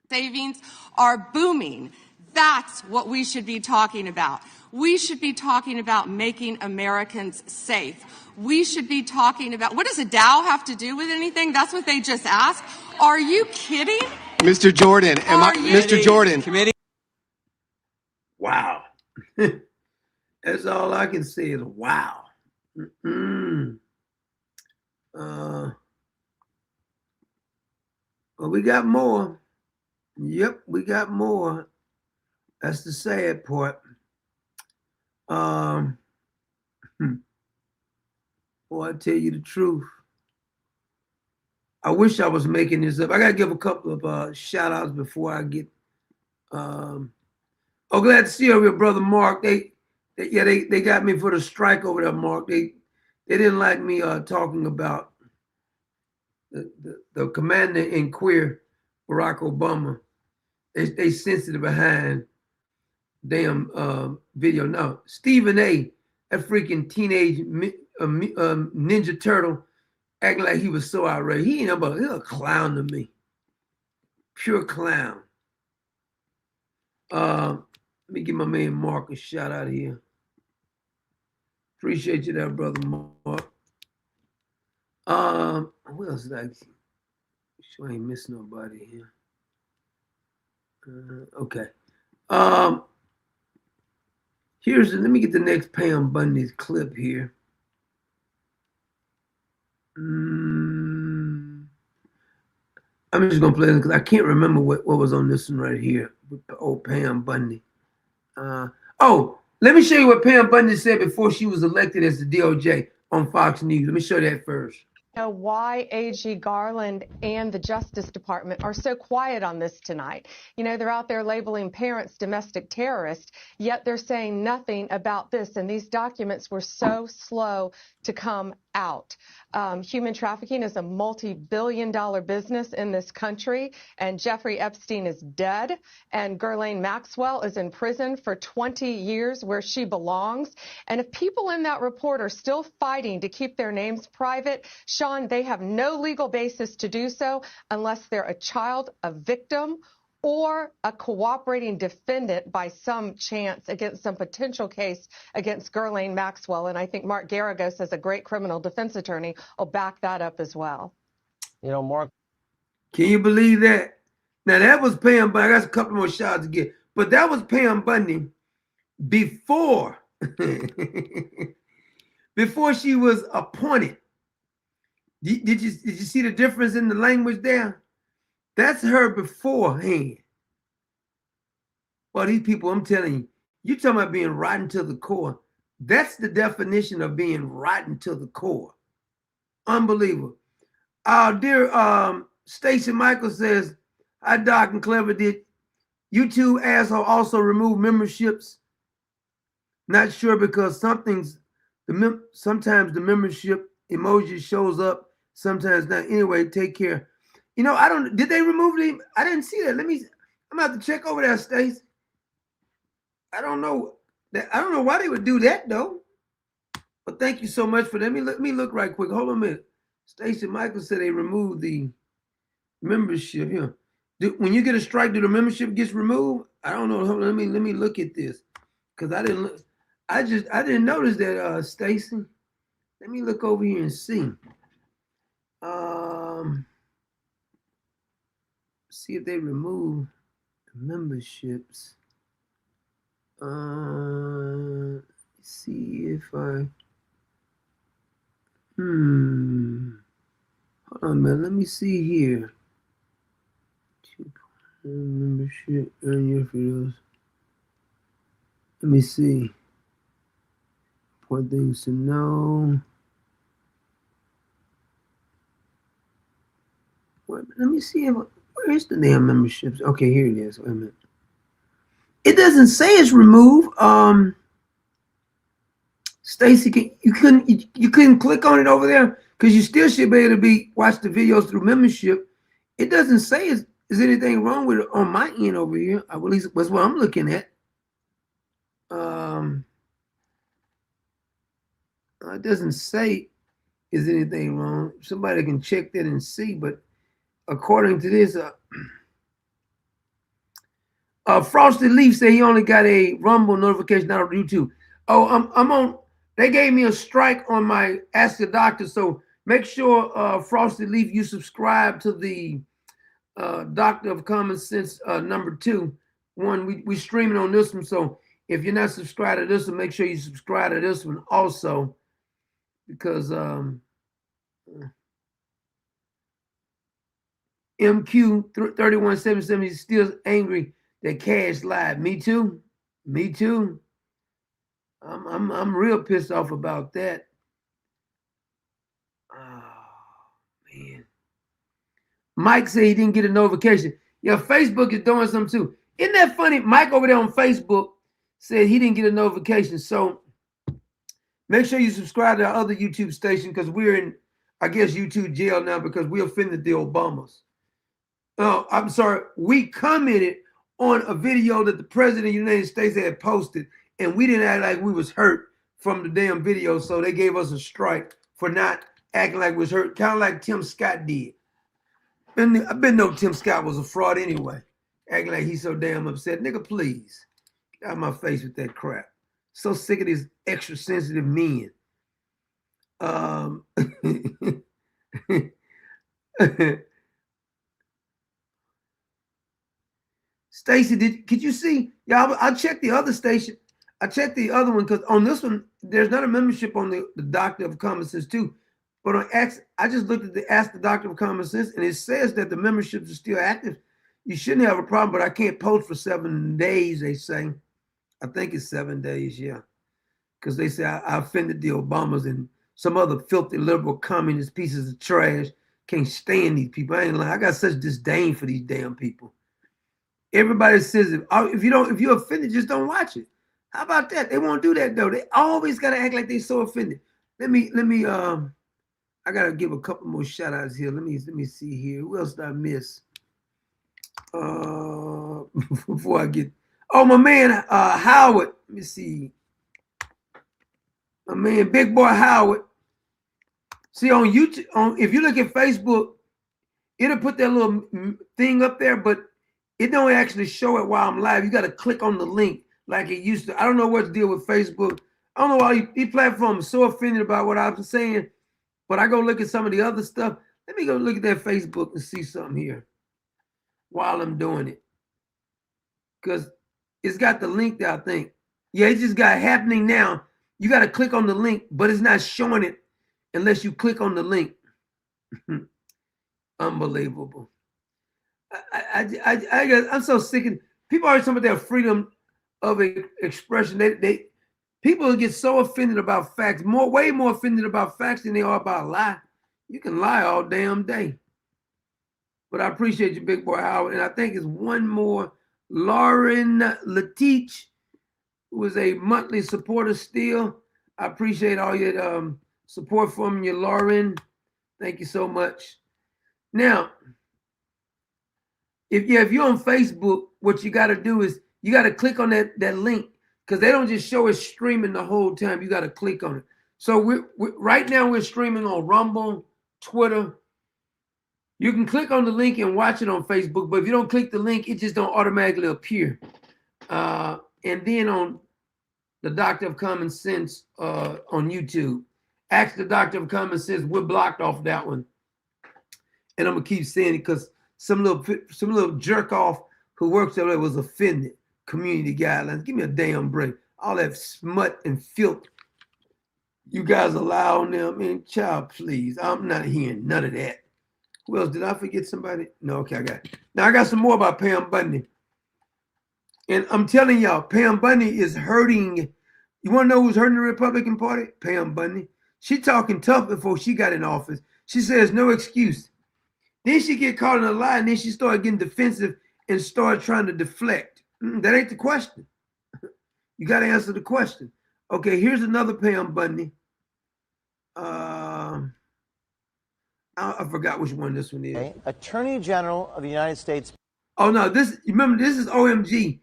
Savings are booming. That's what we should be talking about. We should be talking about making Americans safe. We should be talking about, what does a Dow have to do with anything? That's what they just asked. Are you kidding? Mr. Jordan, Mr. Jordan. Committee. Wow. That's all I can say is wow. But we got more. Yep, we got more. That's the sad part. Boy, I tell you the truth. I wish I was making this up. I gotta give a couple of shout outs before I get glad to see you, your brother Mark. Yeah, they got me for the strike over there, Mark. They didn't like me talking about the commander in queer Barack Obama. They sensitive behind damn video. No, Stephen A, that freaking teenage Ninja Turtle, acting like he was so outraged. He ain't about, he's a clown to me. Pure clown. Let me give my man Mark a shout out here. Appreciate you there, brother Mark. What else did I see? Sure I ain't miss nobody here. Okay. Let me get the next Pam Bundy's clip here. I'm just gonna play it because I can't remember what was on this one right here with the old Pam Bundy. Let me show you what Pam Bondi said before she was elected as the DOJ on Fox News. Let me show that first. Why AG Garland and the Justice Department are so quiet on this tonight. They're out there labeling parents domestic terrorists, yet they're saying nothing about this. And these documents were so slow to come out. Human trafficking is a multi-billion-dollar business in this country, and Jeffrey Epstein is dead, and Ghislaine Maxwell is in prison for 20 years where she belongs. And if people in that report are still fighting to keep their names private, Sean, they have no legal basis to do so unless they're a child, a victim, or a cooperating defendant by some chance against some potential case against Ghislaine Maxwell. And I think Mark Garagos, as a great criminal defense attorney, will back that up as well. Mark. Can you believe that? Now, that was Pam Bundy. I got a couple more shots to get. But that was Pam Bundy before, before she was appointed. Did you see the difference in the language there? That's her beforehand. Well, these people, I'm telling you, you're talking about being rotten to the core. That's the definition of being rotten to the core. Unbelievable. Dear Stacey Michael says, hi, Doc and Clever. Did you two asshole also remove memberships? Not sure because sometimes the membership emoji shows up, sometimes not. Anyway, take care. Did they remove them? I didn't see that. I'm gonna have to check over there, Stacey. I don't know why they would do that though. But thank you so much for that. Let me look right quick. Hold on a minute. Stacey Michael said they removed the membership here. When you get a strike, do the membership gets removed? I don't know. Hold on, let me look at this. Because I didn't notice that, Stacey. Let me look over here and see. See if they remove the memberships. See if I. Hold on, man. Let me see here. Membership, earn your videos. Let me see. Important things to know. Let me see. Where is the damn memberships? Okay, here it is. Wait a minute. It doesn't say it's removed. Stacey, you couldn't click on it over there because you still should be able to watch the videos through membership. It doesn't say is anything wrong with it on my end over here. At least that's what I'm looking at. It doesn't say is anything wrong. Somebody can check that and see, but according to this, Frosted Leaf said he only got a Rumble notification, not on YouTube. Oh, I'm on. They gave me a strike on my Ask the Doctor, so make sure, Frosted Leaf, you subscribe to the Doctor of Common Sense #2. We streaming on this one, so if you're not subscribed to this one, make sure you subscribe to this one also, because MQ3177 is still angry that Cash lied. Me too. I'm real pissed off about that. Oh man. Mike said he didn't get a notification. Yeah, Facebook is doing something too. Isn't that funny? Mike over there on Facebook said he didn't get a notification. So make sure you subscribe to our other YouTube station because we're in, I guess, YouTube jail now because we offended the Obamas. Oh, I'm sorry. We commented on a video that the President of the United States had posted, and we didn't act like we was hurt from the damn video, so they gave us a strike for not acting like we was hurt, kind of like Tim Scott did. And I been know Tim Scott was a fraud anyway, acting like he's so damn upset. Nigga, please. Get out of my face with that crap. So sick of these extra sensitive men. Stacy, could you see? Yeah, I checked the other station. I checked the other one because on this one, there's not a membership on the Doctor of Common Sense too. But on X, I just looked at the Ask the Doctor of Common Sense, and it says that the memberships are still active. You shouldn't have a problem, but I can't post for 7 days, they say. I think it's 7 days, yeah. Because they say I offended the Obamas and some other filthy liberal communist pieces of trash. Can't stand these people. I ain't lying. I got such disdain for these damn people. Everybody says if you're offended, just don't watch it. How about that? They won't do that though. They always gotta act like they're so offended. Let me I gotta give a couple more shout outs here. Let me see here. Who else did I miss? Before I get my man Howard. Let me see. My man Big Boy Howard. See on YouTube, if you look at Facebook, it'll put that little thing up there, but it don't actually show it while I'm live. You got to click on the link like it used to. I don't know what to deal with Facebook. I don't know why these platforms are so offended about what I was saying, but I go look at some of the other stuff. Let me go look at that Facebook and see something here while I'm doing it. Because it's got the link there, I think. Yeah, it just got happening now. You got to click on the link, but it's not showing it unless you click on the link. Unbelievable. I'm so sick of people always talking about their freedom of expression. People get so offended about facts, way more offended about facts than they are about a lie. You can lie all damn day. But I appreciate you, Big Boy Howard. And I think it's one more, Lauren Lateach, who is a monthly supporter still. I appreciate all your support from you, Lauren. Thank you so much. Now, if you're on Facebook, what you got to do is you got to click on that link because they don't just show it streaming the whole time. You got to click on it. So right now we're streaming on Rumble, Twitter. You can click on the link and watch it on Facebook, but if you don't click the link, it just don't automatically appear. And then on the Doctor of Common Sense on YouTube, Ask the Doctor of Common Sense. We're blocked off that one, and I'm gonna keep saying it because some little jerk off who works over there was offended. Community guidelines. Give me a damn break. All that smut and filth you guys allow on them. Man, child, please. I'm not hearing none of that. Who else? Did I forget somebody? No, okay, I got it. Now I got some more about Pam Bondi. And I'm telling y'all, Pam Bondi is hurting. You want to know who's hurting the Republican Party? Pam Bondi. She talking tough before she got in office. She says no excuse. Then she get caught in a lie, and then she started getting defensive and started trying to deflect. That ain't the question. You got to answer the question. Okay, here's another Pam Bondi. I forgot which one this one is. Okay. Attorney General of the United States. Oh no, this is OMG.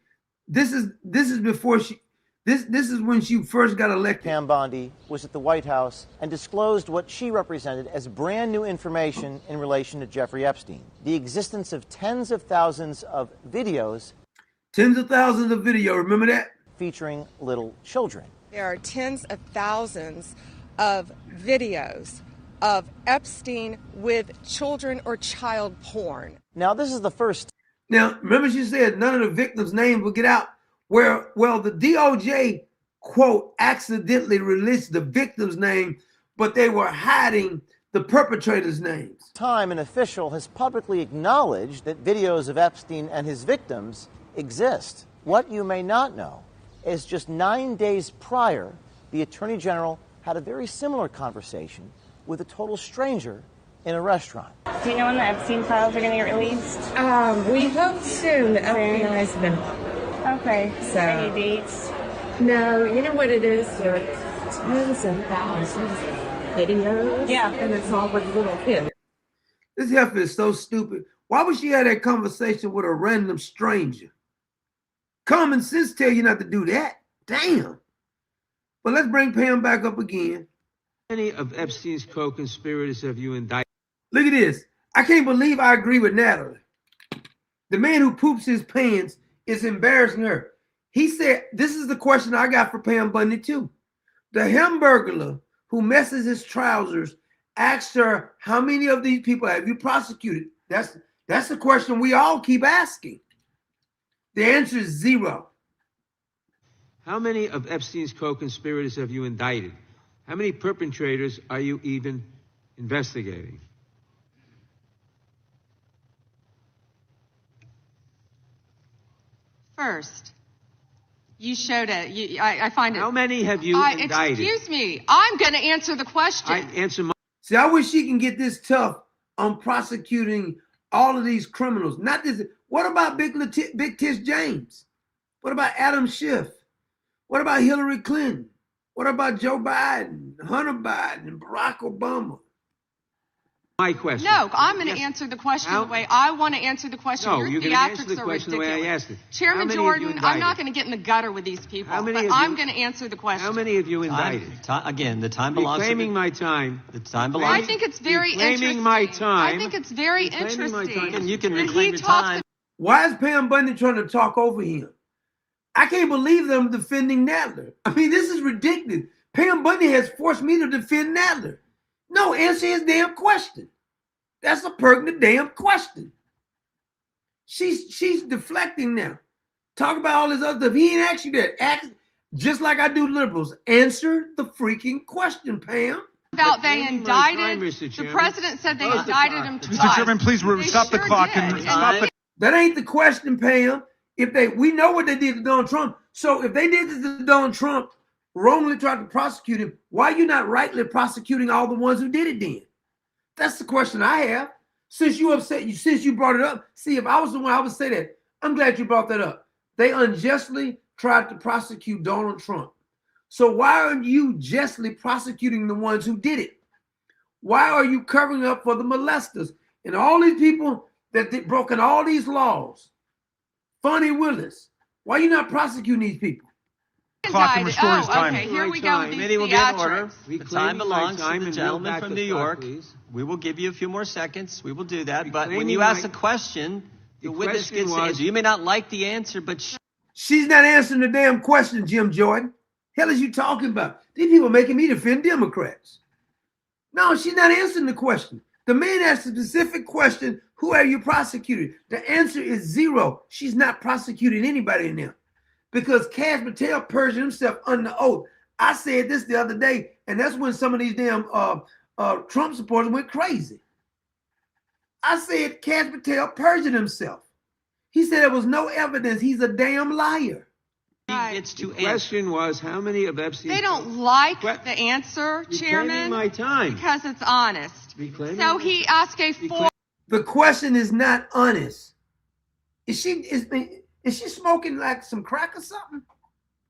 This is before she. This is when she first got elected. Pam Bondi was at the White House and disclosed what she represented as brand new information in relation to Jeffrey Epstein. The existence of tens of thousands of videos. Tens of thousands of video, remember that? Featuring little children. There are tens of thousands of videos of Epstein with children or child porn. Now, this is the first. Now, remember she said none of the victims' names will get out. Well, the DOJ, quote, accidentally released the victim's name, but they were hiding the perpetrator's names. Time, an official has publicly acknowledged that videos of Epstein and his victims exist. What you may not know is just 9 days prior, the Attorney General had a very similar conversation with a total stranger in a restaurant. Do you know when the Epstein files are going to get released? We hope soon. The FBI has been. Okay. So, any dates? No, you know what it is? There are tons and thousands of videos. Yeah. And it's all with little kids. This heifer is so stupid. Why would she have that conversation with a random stranger? Common sense tell you not to do that. Damn. But let's bring Pam back up again. How many of Epstein's co-conspirators have you indicted? Look at this. I can't believe I agree with Natalie. The man who poops his pants is embarrassing her. He said, this is the question I got for Pam Bondi too. The Hamburglar who messes his trousers asked her, how many of these people have you prosecuted? That's the question we all keep asking. The answer is 0. How many of Epstein's co-conspirators have you indicted? How many perpetrators are you even investigating? First, you showed it. I find it. How many have you indicted? Excuse me. I'm going to answer the question. See, I wish she can get this tough on prosecuting all of these criminals. Not this. What about Big Tish James? What about Adam Schiff? What about Hillary Clinton? What about Joe Biden, Hunter Biden, and Barack Obama? My question. No, I'm going to answer the question the way I want to answer the question. No, Your you're going to answer the theatrics are question the way I ridiculous. asked it. Chairman Jordan, I'm not going to get in the gutter with these people, but I'm going to answer the question. How many have you indicted? Again, the time belongs to Reclaiming my time. The time belongs. I think it's very interesting. My time. I think it's very interesting. And you can reclaim your time. Why is Pam Bondi trying to talk over him? I can't believe them defending Nadler. I mean, this is ridiculous. Pam Bondi has forced me to defend Nadler. No, answer his damn question. That's a pertinent damn question. She's deflecting now. Talk about all this other stuff. He ain't asked you that. Ask, just like I do liberals. Answer the freaking question, Pam. About they indicted. The president said they indicted him twice. Mr. Chairman, please stop the clock and stop it. That ain't the question, Pam. We know what they did to Donald Trump. So if they did this to Donald Trump, wrongly tried to prosecute him, why are you not rightly prosecuting all the ones who did it then? That's the question I have. Since you brought it up, see, if I was the one, I would say that. I'm glad you brought that up. They unjustly tried to prosecute Donald Trump. So why are you justly prosecuting the ones who did it? Why are you covering up for the molesters and all these people that did broken all these laws? Fonnie Willis, why are you not prosecuting these people? Clock and restore his time. Okay, here we go with these Committee will get in order. Reclaiming The time belongs my time to the and gentleman roll back from the New clock, York. please. We will give you a few more seconds. We will do that. But when Reclaiming you ask my- a question, the witness question gets to was- answer. You may not like the answer, but She's not answering the damn question, Jim Jordan. Hell is you talking about? These people making me defend Democrats. No, she's not answering the question. The man asked a specific question, who have you prosecuted? The answer is 0. She's not prosecuting anybody in there. Because Cash Patel perjured himself under oath. I said this the other day, and that's when some of these damn Trump supporters went crazy. I said Cash Patel perjured himself. He said there was no evidence. He's a damn liar. gets to The answer. question was, how many of Epstein's... They don't like the answer, Reclaiming Chairman, my time. because it's honest. Reclaiming So my- he asked a four. The question is not honest. Is she smoking like some crack or something?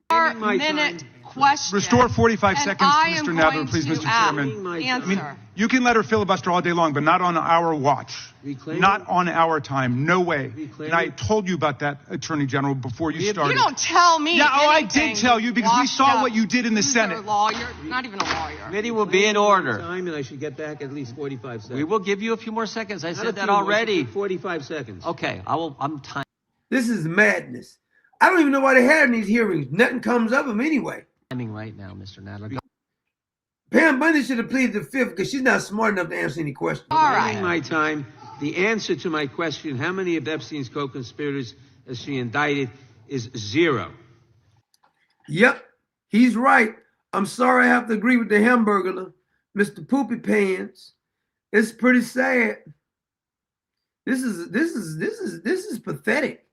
Minute question. Restore 45 And seconds I to am Mr. Nadler, going please, to Mr. Chairman. answer. I mean, you can let her filibuster all day long, but not on our watch. Reclaiming- Not on our time. No way. Reclaiming- And I told you about that, Attorney General, before you started. You don't tell me. Yeah, I anything, did tell you because we washed saw up what you did in the loser Senate. Lawyer, not even a lawyer. Committee will be in order. Time, and I should get back at least 45 seconds. We will give you a few more seconds. I Not a said that few more, already. 45 seconds. Okay, I'm time. This is madness. I don't even know why they're having these hearings. Nothing comes of them anyway. Timing right now, Mr. Nadler. Go. Pam Bondi should have pleaded the fifth because she's not smart enough to answer any questions. All Reclaiming right. my time. The answer to my question, how many of Epstein's co-conspirators has she indicted, is 0. Yep, he's right. I'm sorry I have to agree with the Hamburglar, Mr. Poopy Pants. It's pretty sad. This is pathetic.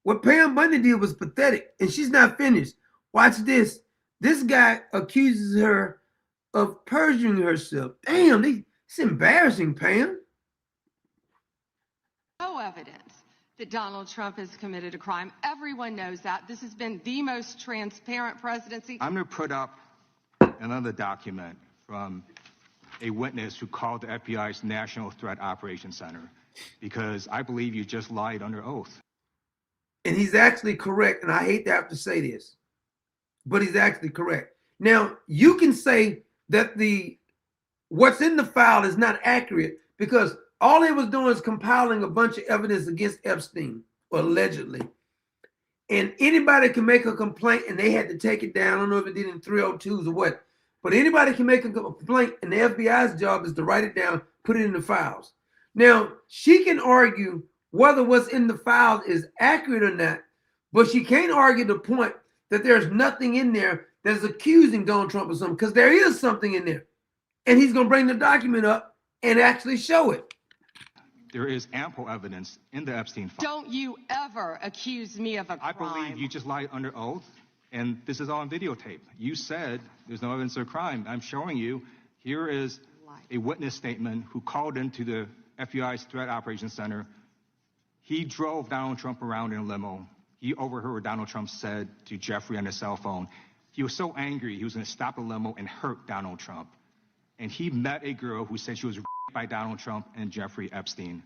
What Pam Bondi did was pathetic, and she's not finished. Watch this. This guy accuses her of perjuring herself. Damn, it's embarrassing, Pam. No evidence. that Donald Trump has committed a crime. Everyone knows that. This has been the most transparent presidency. I'm going to put up another document from a witness who called the FBI's National Threat Operations Center because I believe you just lied under oath. And he's actually correct, and I hate to have to say this, but he's actually correct. Now, you can say that what's in the file is not accurate because all they was doing is compiling a bunch of evidence against Epstein, allegedly. And anybody can make a complaint and they had to take it down. I don't know if it did in 302s or what, but anybody can make a complaint and the FBI's job is to write it down, put it in the files. Now, she can argue whether what's in the files is accurate or not, but she can't argue the point that there's nothing in there that's accusing Donald Trump of something, because there is something in there. And he's going to bring the document up and actually show it. There is ample evidence in the Epstein file. Don't you ever accuse me of a crime. I believe you just lied under oath, and this is all on videotape. You said there's no evidence of a crime. I'm showing you, here is a witness statement who called into the FBI's Threat Operations Center. He drove Donald Trump around in a limo. He overheard what Donald Trump said to Jeffrey on his cell phone. He was so angry, he was going to stop the limo and hurt Donald Trump. And he met a girl who said she was raped by Donald Trump and Jeffrey Epstein.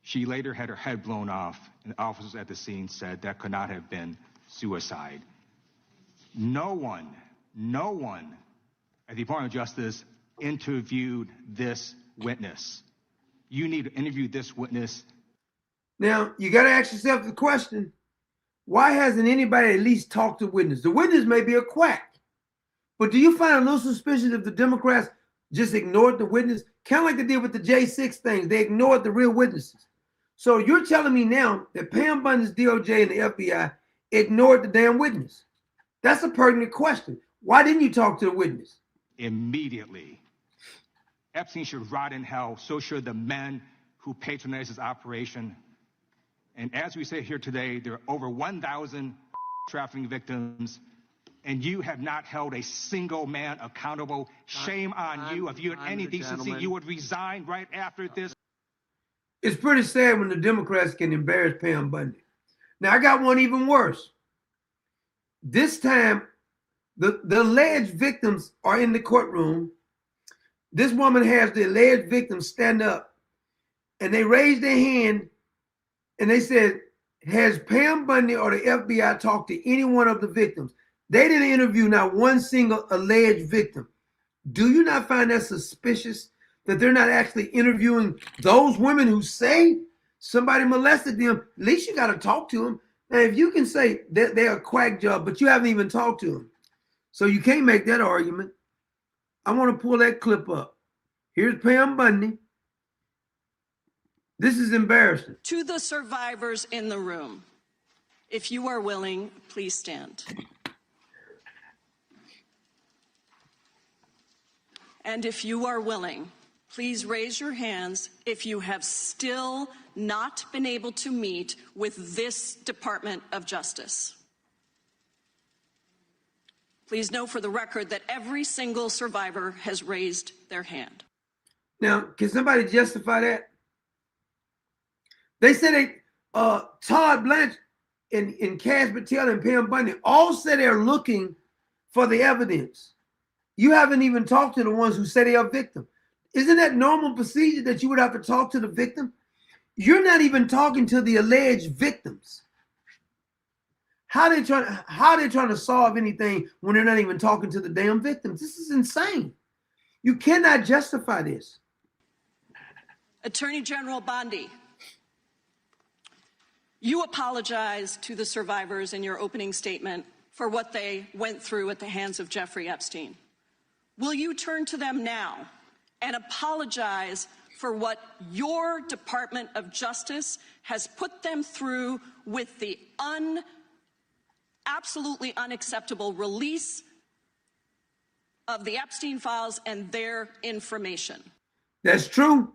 She later had her head blown off, and officers at the scene said that could not have been suicide. No one at the Department of Justice interviewed this witness. You need to interview this witness. Now, you got to ask yourself the question, why hasn't anybody at least talked to the witness? The witness may be a quack, but do you find a little suspicious if the Democrats just ignored the witness? Kind of like they did with the J6 things. They ignored the real witnesses. So you're telling me now that Pam Bondi's DOJ and the FBI ignored the damn witness. That's a pertinent question. Why didn't you talk to the witness? Immediately. Epstein should rot in hell. So should the men who patronized his operation. And as we say here today, there are over 1,000 trafficking victims, and you have not held a single man accountable. Shame on you. If you had any decency, you would resign right after this. It's pretty sad when the Democrats can embarrass Pam Bondi. Now, I got one even worse. This time, the alleged victims are in the courtroom. This woman has the alleged victims stand up, and they raise their hand, and they said, has Pam Bondi or the FBI talked to any one of the victims? They didn't interview not one single alleged victim. Do you not find that suspicious that they're not actually interviewing those women who say somebody molested them? At least you got to talk to them. Now, if you can say that they're a quack job, but you haven't even talked to them, so you can't make that argument. I want to pull that clip up. Here's Pam Bondi. This is embarrassing. To the survivors in the room, if you are willing, please stand. And if you are willing, please raise your hands if you have still not been able to meet with this Department of Justice. Please know for the record that every single survivor has raised their hand. Now, can somebody justify that? They said Todd Blanche and Cass Patel and Pam Bondi all said they're looking for the evidence. You haven't even talked to the ones who say they are victim. Isn't that normal procedure that you would have to talk to the victim? You're not even talking to the alleged victims. How they trying to solve anything when they're not even talking to the damn victims? This is insane. You cannot justify this. Attorney General Bondi, you apologized to the survivors in your opening statement for what they went through at the hands of Jeffrey Epstein. Will you turn to them now and apologize for what your Department of Justice has put them through with the absolutely unacceptable release of the Epstein files and their information? That's true.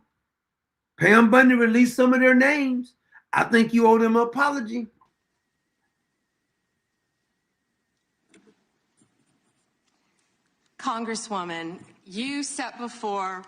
Pam Bondi released some of their names. I think you owe them an apology. Congresswoman, you sat before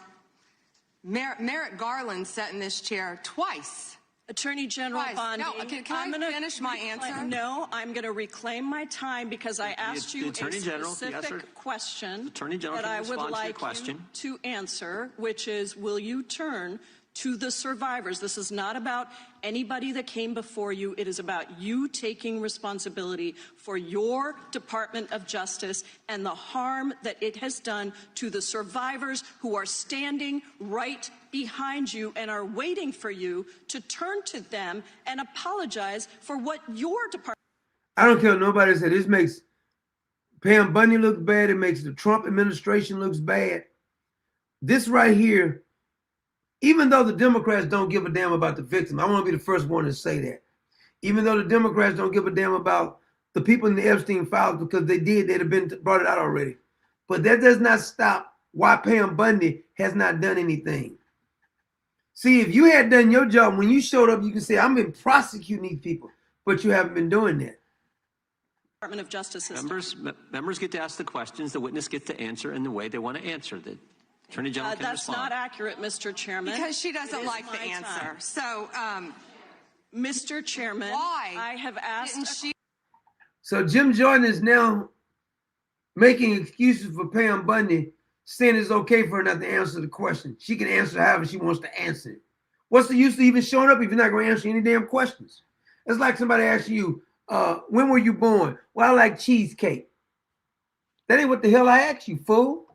Merrick Garland sat in this chair twice Attorney General Guys, Bondi. no, can I finish my answer? No, I'm going to reclaim my time because I asked you a General, specific question Attorney General that can I would respond to your like question. you to answer, which is, will you turn to the survivors? This is not about anybody that came before you. It is about you taking responsibility for your Department of Justice and the harm that it has done to the survivors who are standing right behind you and are waiting for you to turn to them and apologize for what your department. I don't care what nobody said. This makes Pam Bondi look bad. It makes the Trump administration looks bad. This right here, even though the Democrats don't give a damn about the victim, I want to be the first one to say that. Even though the Democrats don't give a damn about the people in the Epstein files, because they did, they'd have been brought it out already. But that does not stop why Pam Bondi has not done anything. See, if you had done your job, when you showed up, you can say, I've been prosecuting these people, but you haven't been doing that. Department of Justice has Members get to ask the questions, the witness gets to answer in the way they want to answer. The Attorney General can that's respond. not accurate, Mr. Chairman. Because she doesn't like the answer. Time. So, Mr. Chairman, why I have asked. So Jim Jordan is now making excuses for Pam Bondi, saying it's okay for her not to answer the question. She can answer however she wants to answer it. What's the use of even showing up if you're not going to answer any damn questions? It's like somebody asking you, when were you born? Well, I like cheesecake. That ain't what the hell I asked you, fool.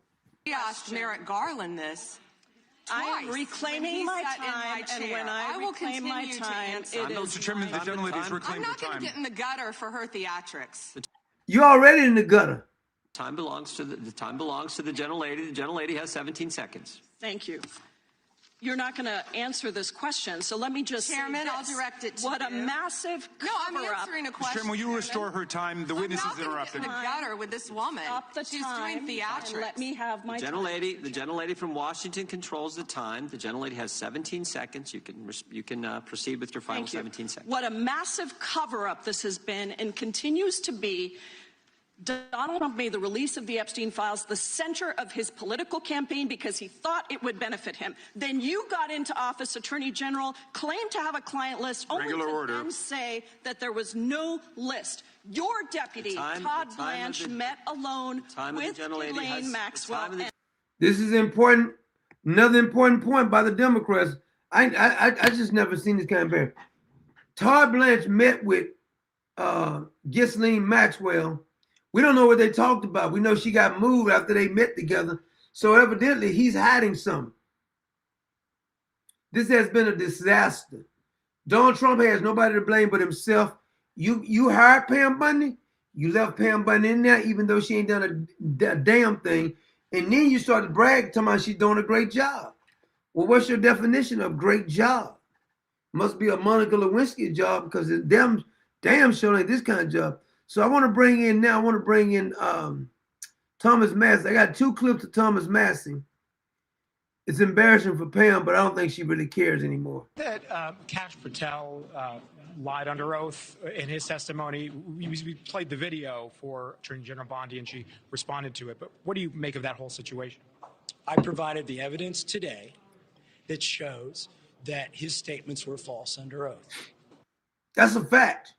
She asked Merrick Garland this. I am reclaiming my time, and when I will reclaim my time, it is. Mr. Chairman, the gentlelady has reclaimed her time. I'm not going to get in the gutter for her theatrics. You're already in the gutter. Time belongs to the time belongs to the gentlelady. The gentlelady has 17 seconds. Thank you. You're not going to answer this question, so let me just Chairman, say I'll direct it to what you. a massive I'm answering a question. Mr. Chairman, will you restore her time? The witness is interrupted. I'm not going to get in the gutter with this woman. Stop the She's time doing theatrics. and let me have my The gentlelady from Washington controls the time. The gentlelady has 17 seconds. You can proceed with your final 17 seconds. What a massive cover-up this has been and continues to be. Donald Trump made the release of the Epstein files the center of his political campaign because he thought it would benefit him. Then you got into office, Attorney General, claimed to have a client list, only to then say that there was no list. Your deputy, Todd Blanche, met alone with Elaine Maxwell. This is important. Another important point by the Democrats. I just never seen this kind of behavior. Todd Blanche met with Ghislaine Maxwell. We don't know what they talked about. We know she got moved after they met together. So evidently he's hiding something. This has been a disaster. Donald Trump has nobody to blame but himself. You hired Pam Bondi. You left Pam Bondi in there even though she ain't done a damn thing. And then you started bragging, talking about she's doing a great job. Well, what's your definition of great job? Must be a Monica Lewinsky job because it's damn sure ain't this kind of job. So I want to bring in Thomas Massey. I got two clips of Thomas Massey. It's embarrassing for Pam, but I don't think she really cares anymore. That Kash Patel lied under oath in his testimony. We played the video for Attorney General Bondi, and she responded to it. But what do you make of that whole situation? I provided the evidence today that shows that his statements were false under oath. That's a fact.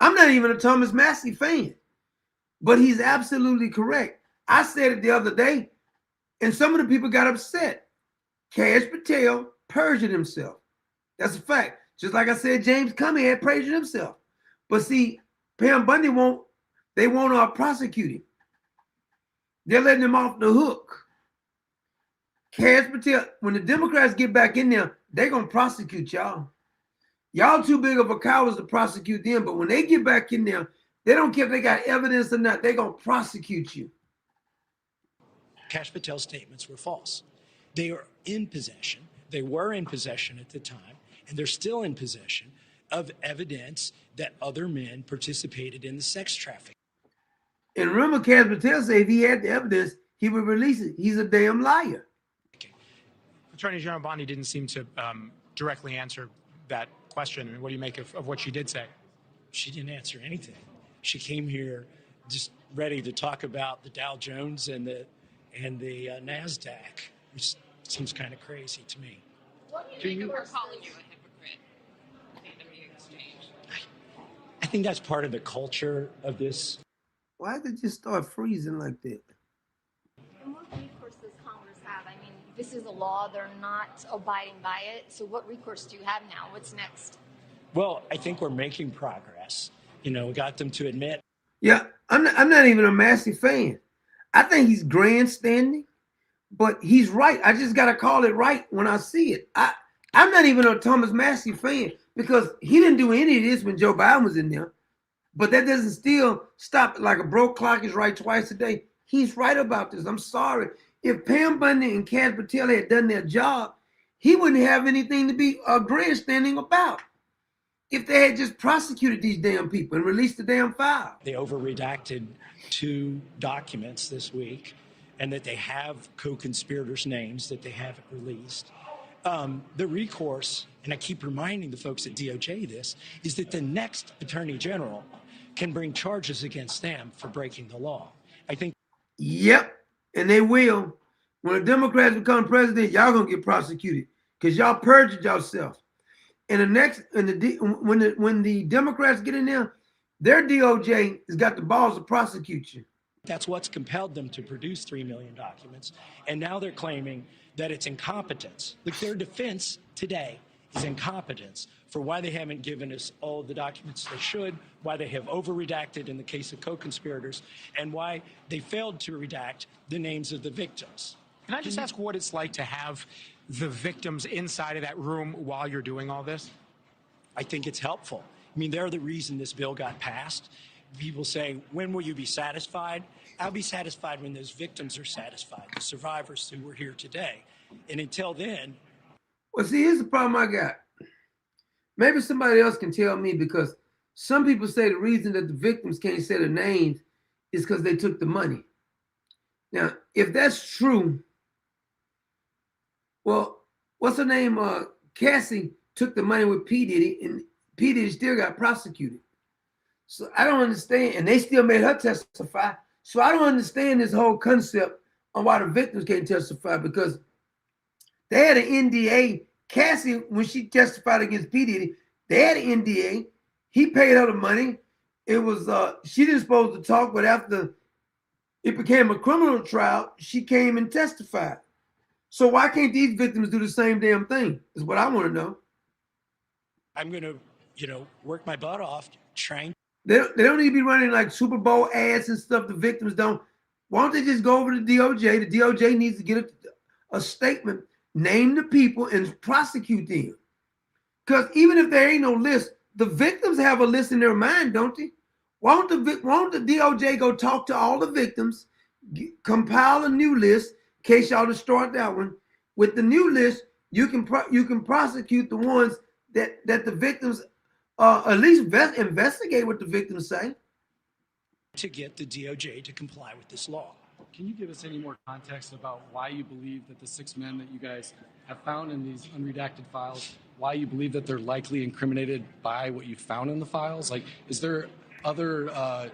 I'm not even a Thomas Massey fan, but he's absolutely correct. I said it the other day, and some of the people got upset. Kash Patel perjured himself. That's a fact. Just like I said, James Comey had perjured himself. But see, Pam Bondi won't prosecute him. They're letting him off the hook. Kash Patel, when the Democrats get back in there, they're going to prosecute y'all. Y'all too big of a cowards to prosecute them, but when they get back in there, they don't care if they got evidence or not. They're going to prosecute you. Kash Patel's statements were false. They are in possession. They were in possession at the time, and they're still in possession of evidence that other men participated in the sex trafficking. And remember, Kash Patel said if he had the evidence, he would release it. He's a damn liar. Attorney General Bondi didn't seem to directly answer that question. I mean, what do you make of what she did say? She didn't answer anything. She came here just ready to talk about the Dow Jones and the NASDAQ, which seems kind of crazy to me. What do you make of her calling you a hypocrite? think that's part of the culture of this. Why did it just start freezing like that? And what recourse does Congress have? I mean, this is a law. They're not abiding by it. So what recourse do you have now? What's next? Well, I think we're making progress. You know, we got them to admit. Yeah, I'm not even a Massey fan. I think he's grandstanding, but he's right. I just got to call it right when I see it. I'm not even a Thomas Massey fan because he didn't do any of this when Joe Biden was in there. But that doesn't still stop. Like a broke clock is right twice a day. He's right about this. I'm sorry. If Pam Bondi and Kat Patel had done their job, he wouldn't have anything to be grandstanding about. If they had just prosecuted these damn people and released the damn file. They over-redacted 2 documents this week, and that they have co-conspirators' names that they haven't released. The recourse, and I keep reminding the folks at DOJ this, is that the next attorney general can bring charges against them for breaking the law. I think. Yep, and they will. When the Democrats become president, y'all gonna get prosecuted because y'all perjured yourself. And when the Democrats get in there, their DOJ has got the balls to prosecute you. That's what's compelled them to produce 3 million documents. And now they're claiming that it's incompetence. Look, their defense today is incompetence for why they haven't given us all the documents they should, why they have over-redacted in the case of co-conspirators, and why they failed to redact the names of the victims. Can I just ask what it's like to have the victims inside of that room while you're doing all this? I think it's helpful. I mean, they're the reason this bill got passed. People say, when will you be satisfied? I'll be satisfied when those victims are satisfied, the survivors who were here today. And until then. Well, see, here's the problem I got. Maybe somebody else can tell me, because some people say the reason that the victims can't say their names is because they took the money. Now, if that's true, well, what's her name? Cassie took the money with P. Diddy, and P. Diddy still got prosecuted. So I don't understand, and they still made her testify. So I don't understand this whole concept on why the victims can't testify, because they had an NDA. Cassie, when she testified against P. Diddy, they had an NDA. He paid her the money. It was she didn't supposed to talk, but after it became a criminal trial, she came and testified. So why can't these victims do the same damn thing? Is what I want to know. I'm going to, work my butt off trying. They don't need to be running like Super Bowl ads and stuff. The victims don't. Why don't they just go over to the DOJ? The DOJ needs to get a statement, name the people, and prosecute them. Because even if there ain't no list, the victims have a list in their mind, don't they? Why don't the DOJ go talk to all the victims, compile a new list, in case y'all to start that one. With the new list, you can prosecute the ones that the victims at least investigate what the victims say. To get the DOJ to comply with this law. Can you give us any more context about why you believe that the 6 men that you guys have found in these unredacted files, why you believe that they're likely incriminated by what you found in the files? Like, is there other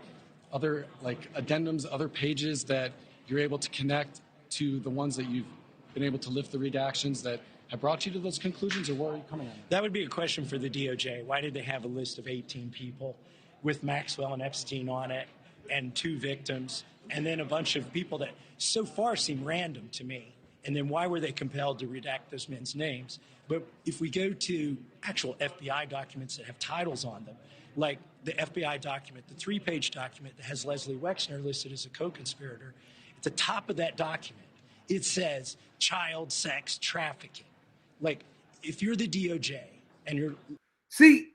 like addendums, other pages that you're able to connect to the ones that you've been able to lift the redactions that have brought you to those conclusions, or where are you coming on? That would be a question for the DOJ. Why did they have a list of 18 people with Maxwell and Epstein on it, and 2 victims, and then a bunch of people that so far seem random to me? And then why were they compelled to redact those men's names? But if we go to actual FBI documents that have titles on them, like the FBI document, the 3-page document that has Leslie Wexner listed as a co-conspirator, at the top of that document, it says child sex trafficking. Like, if you're the DOJ and you're... See,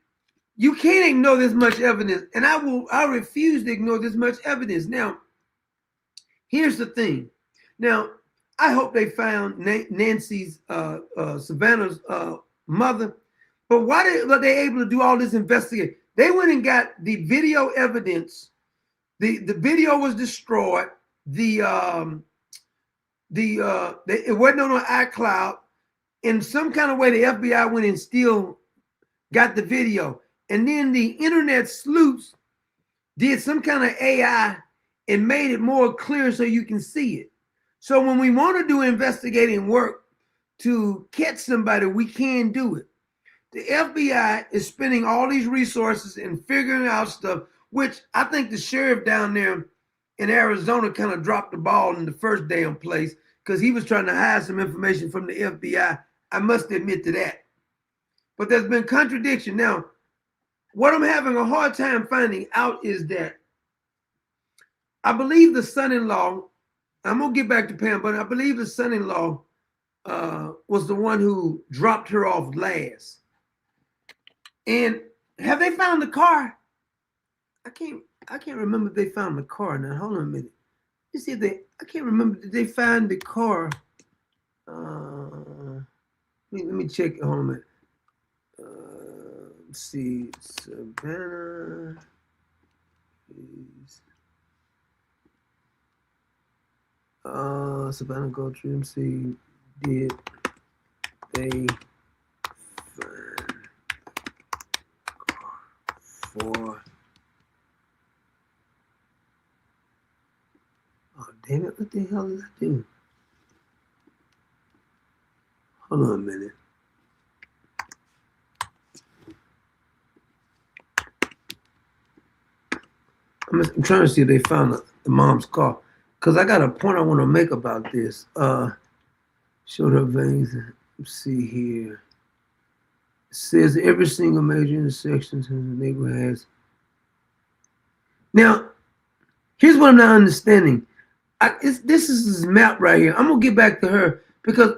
you can't ignore this much evidence, and I refuse to ignore this much evidence. Now, here's the thing. Now, I hope they found Nancy's, Savannah's mother, but why were they able to do all this investigation? They went and got the video evidence. The video was destroyed. It wasn't on iCloud. In some kind of way, the FBI went and still got the video. And then the internet sleuths did some kind of AI and made it more clear so you can see it. So when we want to do investigating work to catch somebody, we can do it. The FBI is spending all these resources and figuring out stuff, which I think the sheriff down there in Arizona kind of dropped the ball in the first damn place because he was trying to hide some information from the FBI. I must admit to that. But there's been contradiction. Now, what I'm having a hard time finding out is that I believe the son-in-law, I'm going to get back to Pam, but I believe the son-in-law was the one who dropped her off last. And have they found the car? I can't remember if they found the car. Now, hold on a minute. Let's see if I can't remember. Did they find the car? Let me check. Hold on a minute. Let's see. Savannah. Savannah Go Trim. See, did they find for? Oh, damn it. What the hell did I do? Hold on a minute. I'm trying to see if they found the mom's car. Because I got a point I want to make about this. Showed her veins. Let's see here. It says every single major intersection in the neighborhood has. Now, here's what I'm not understanding. This is this map right here. I'm going to get back to her because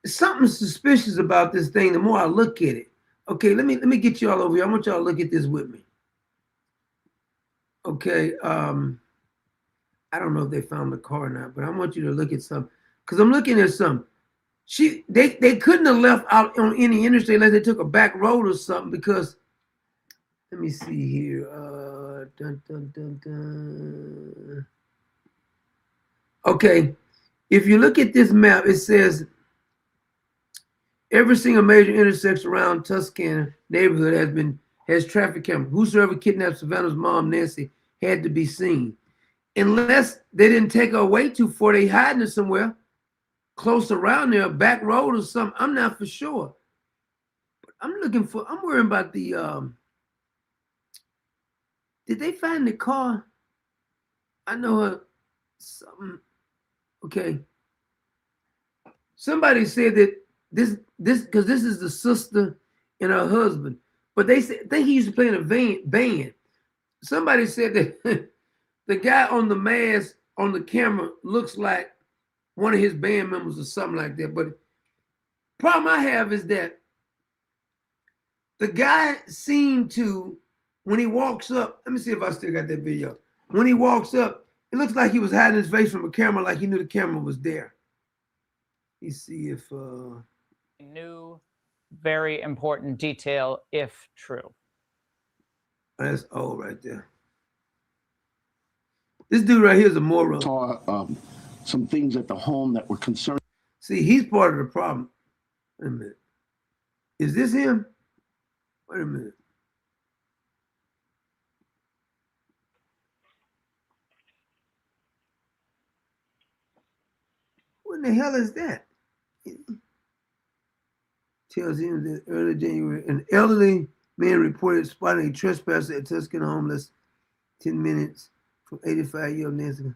something suspicious about this thing the more I look at it. Okay, let me get you all over here. I want y'all to look at this with me. Okay, I don't know if they found the car or not, but I want you to look at something because I'm looking at something. They couldn't have left out on any interstate unless they took a back road or something because let me see here. Okay, if you look at this map, it says every single major intersection around Tuscany neighborhood has traffic cameras. Whosoever kidnapped Savannah's mom, Nancy, had to be seen. Unless they didn't take her away too far, they hiding her somewhere close around there, back road or something. I'm not for sure. But I'm worrying about the, did they find the car? I know her, something, okay. Somebody said that this, because this is the sister and her husband, but they said, I think he used to play in a band. Somebody said that the guy on the mask on the camera looks like one of his band members or something like that. But problem I have is that the guy seemed to, when he walks up, let me see if I still got that video. When he walks up, it looks like he was hiding his face from a camera like he knew the camera was there. Let's see if... New, very important detail, if true. That's old right there. This dude right here is a moron. Saw some things at the home that were concerning. See, he's part of the problem. Wait a minute. Is this him? Wait a minute. What in the hell is that? Tells him that early January, an elderly man reported spotting a trespasser at Tuscany home less 10 minutes from 85-year-old Nancy.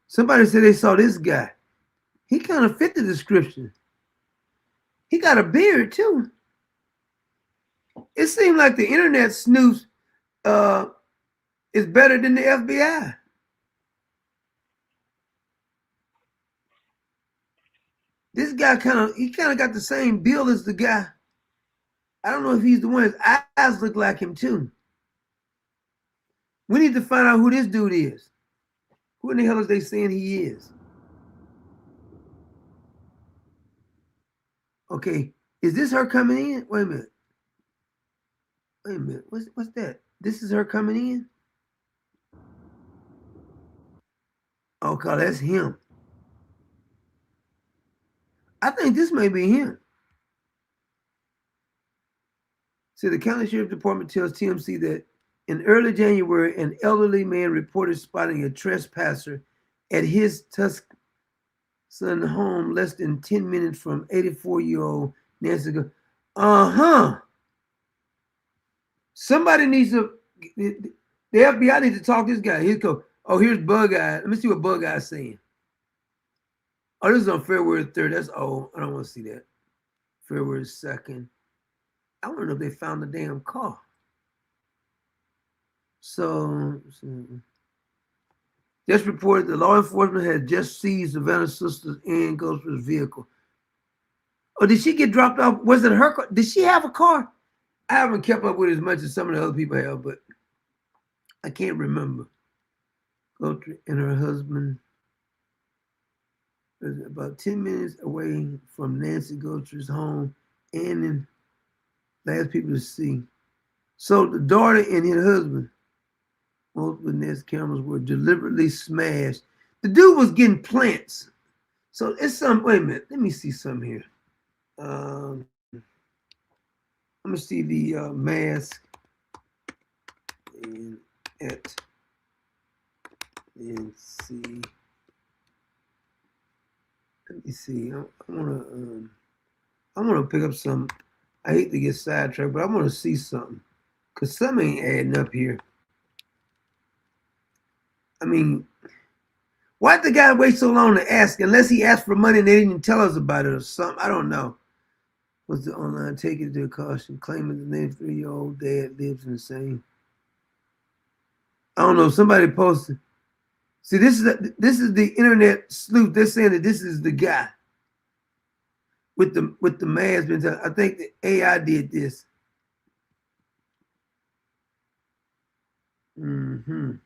Somebody said they saw this guy. He kind of fit the description. He got a beard too. It seemed like the internet snoops is better than the FBI. This guy kind of got the same build as the guy. I don't know if he's the one. His eyes look like him too. We need to find out who this dude is. Who in the hell is they saying he is? Okay, is this her coming in? Wait a minute. Wait a minute. What's that? This is her coming in? Oh, God, that's him. I think this may be him. So the county sheriff department tells TMC that in early January, an elderly man reported spotting a trespasser at his Tuscany home less than 10 minutes from 84-year-old Nancy goes, uh-huh. Somebody needs to, the FBI needs to talk to this guy. He'll go, oh, here's Bug Eye. Let me see what Bug Eye's saying. Oh, this is on February 3rd. That's old. I don't want to see that. February 2nd. I want to know if they found the damn car. So, just reported that law enforcement had just seized Savannah's sister's and Ghost's vehicle. Oh, did she get dropped off? Was it her car? Did she have a car? I haven't kept up with it as much as some of the other people have, but I can't remember. Gotri and her husband was about 10 minutes away from Nancy Gotri's home, and then last people to see. So the daughter and her husband, both with Nancy's cameras, were deliberately smashed. The dude was getting plants. So it's some, wait a minute, let me see some here. I'm gonna see the mask and see. Let me see. I wanna pick up some. I hate to get sidetracked, but I want to see something because something ain't adding up here. I mean, why'd the guy wait so long to ask? Unless he asked for money and they didn't even tell us about it or something. I don't know. What's the online take it to caution, claiming the name 3-year-old dad lives in the same. I don't know. Somebody posted. See, this is the internet sleuth. They're saying that this is the guy with the mask. I think the AI did this. The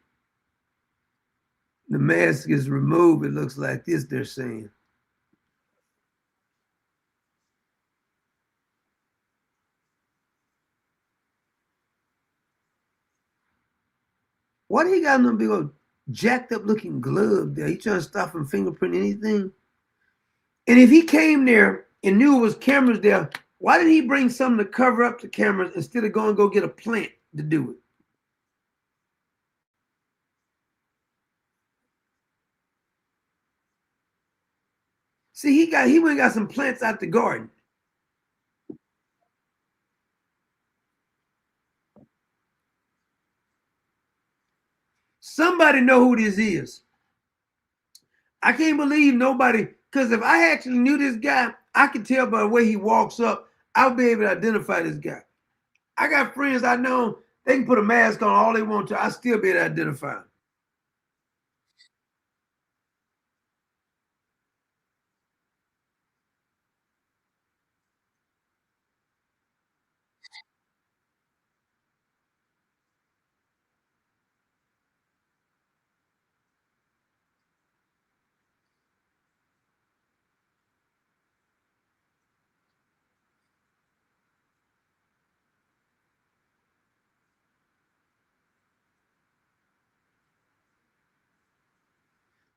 mask is removed. It looks like this. They're saying. Why do he got no big old jacked up looking glove there? He trying to stop from fingerprint anything? And if he came there and knew it was cameras there, why did he bring something to cover up the cameras instead of going to go get a plant to do it? See, he went and got some plants out the garden. Somebody know who this is. I can't believe nobody, because if I actually knew this guy, I could tell by the way he walks up, I'll be able to identify this guy. I got friends I know, they can put a mask on all they want to, I still be able to identify him.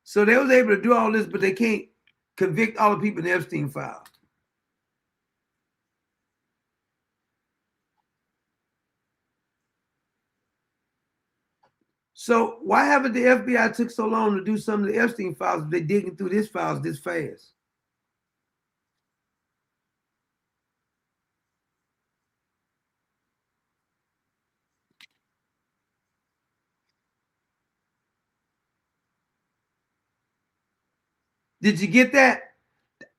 So they was able to do all this, but they can't convict all the people in the Epstein file. So why haven't the FBI took so long to do some of the Epstein files if they're digging through this files this fast? Did you get that?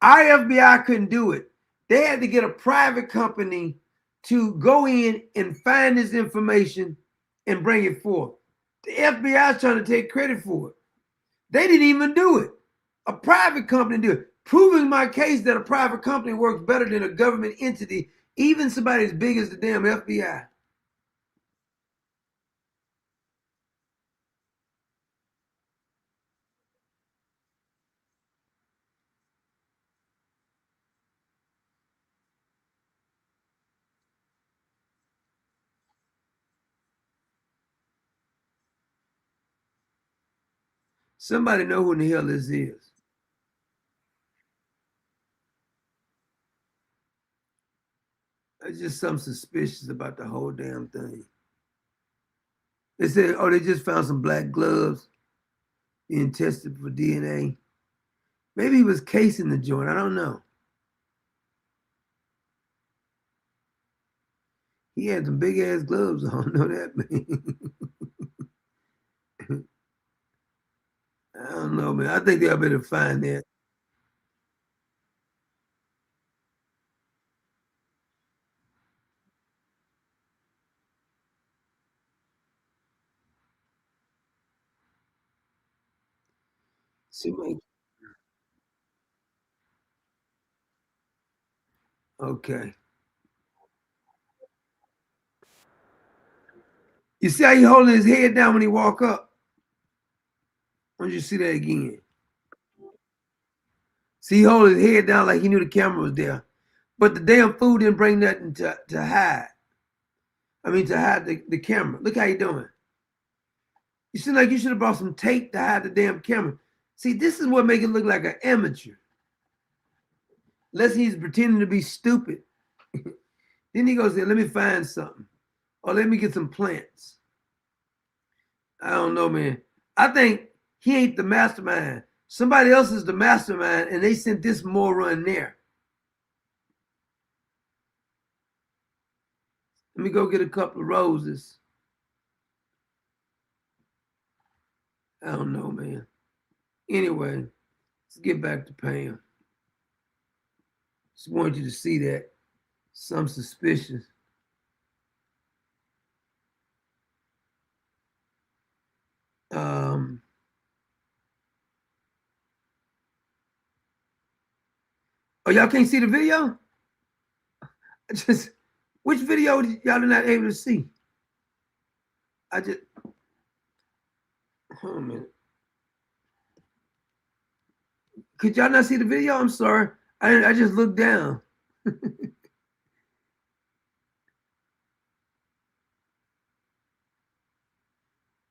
Our FBI couldn't do it. They had to get a private company to go in and find this information and bring it forth. The FBI is trying to take credit for it. They didn't even do it. A private company did it, proving my case that a private company works better than a government entity, even somebody as big as the damn FBI. Somebody know who in the hell this is. There's just something suspicious about the whole damn thing. They said, oh, they just found some black gloves being tested for DNA. Maybe he was casing the joint. I don't know. He had some big ass gloves on. Know that, man? I don't know, man. I think they'll better find that. See, like, okay. You see how he holding his head down when he walk up? Why don't you see that again? See, he hold his head down like he knew the camera was there. But the damn fool didn't bring nothing to hide. I mean, to hide the camera. Look how you doing. You seem like you should have brought some tape to hide the damn camera. See, this is what make it look like an amateur. Unless he's pretending to be stupid. Then he goes there, let me find something. Or let me get some plants. I don't know, man. I think he ain't the mastermind. Somebody else is the mastermind, and they sent this moron there. Let me go get a couple of roses. I don't know, man. Anyway, let's get back to Pam. Just wanted you to see that. Some suspicious. Oh, y'all can't see the video? Which video y'all not able to see? Hold on a minute. Could y'all not see the video? I'm sorry. I just looked down.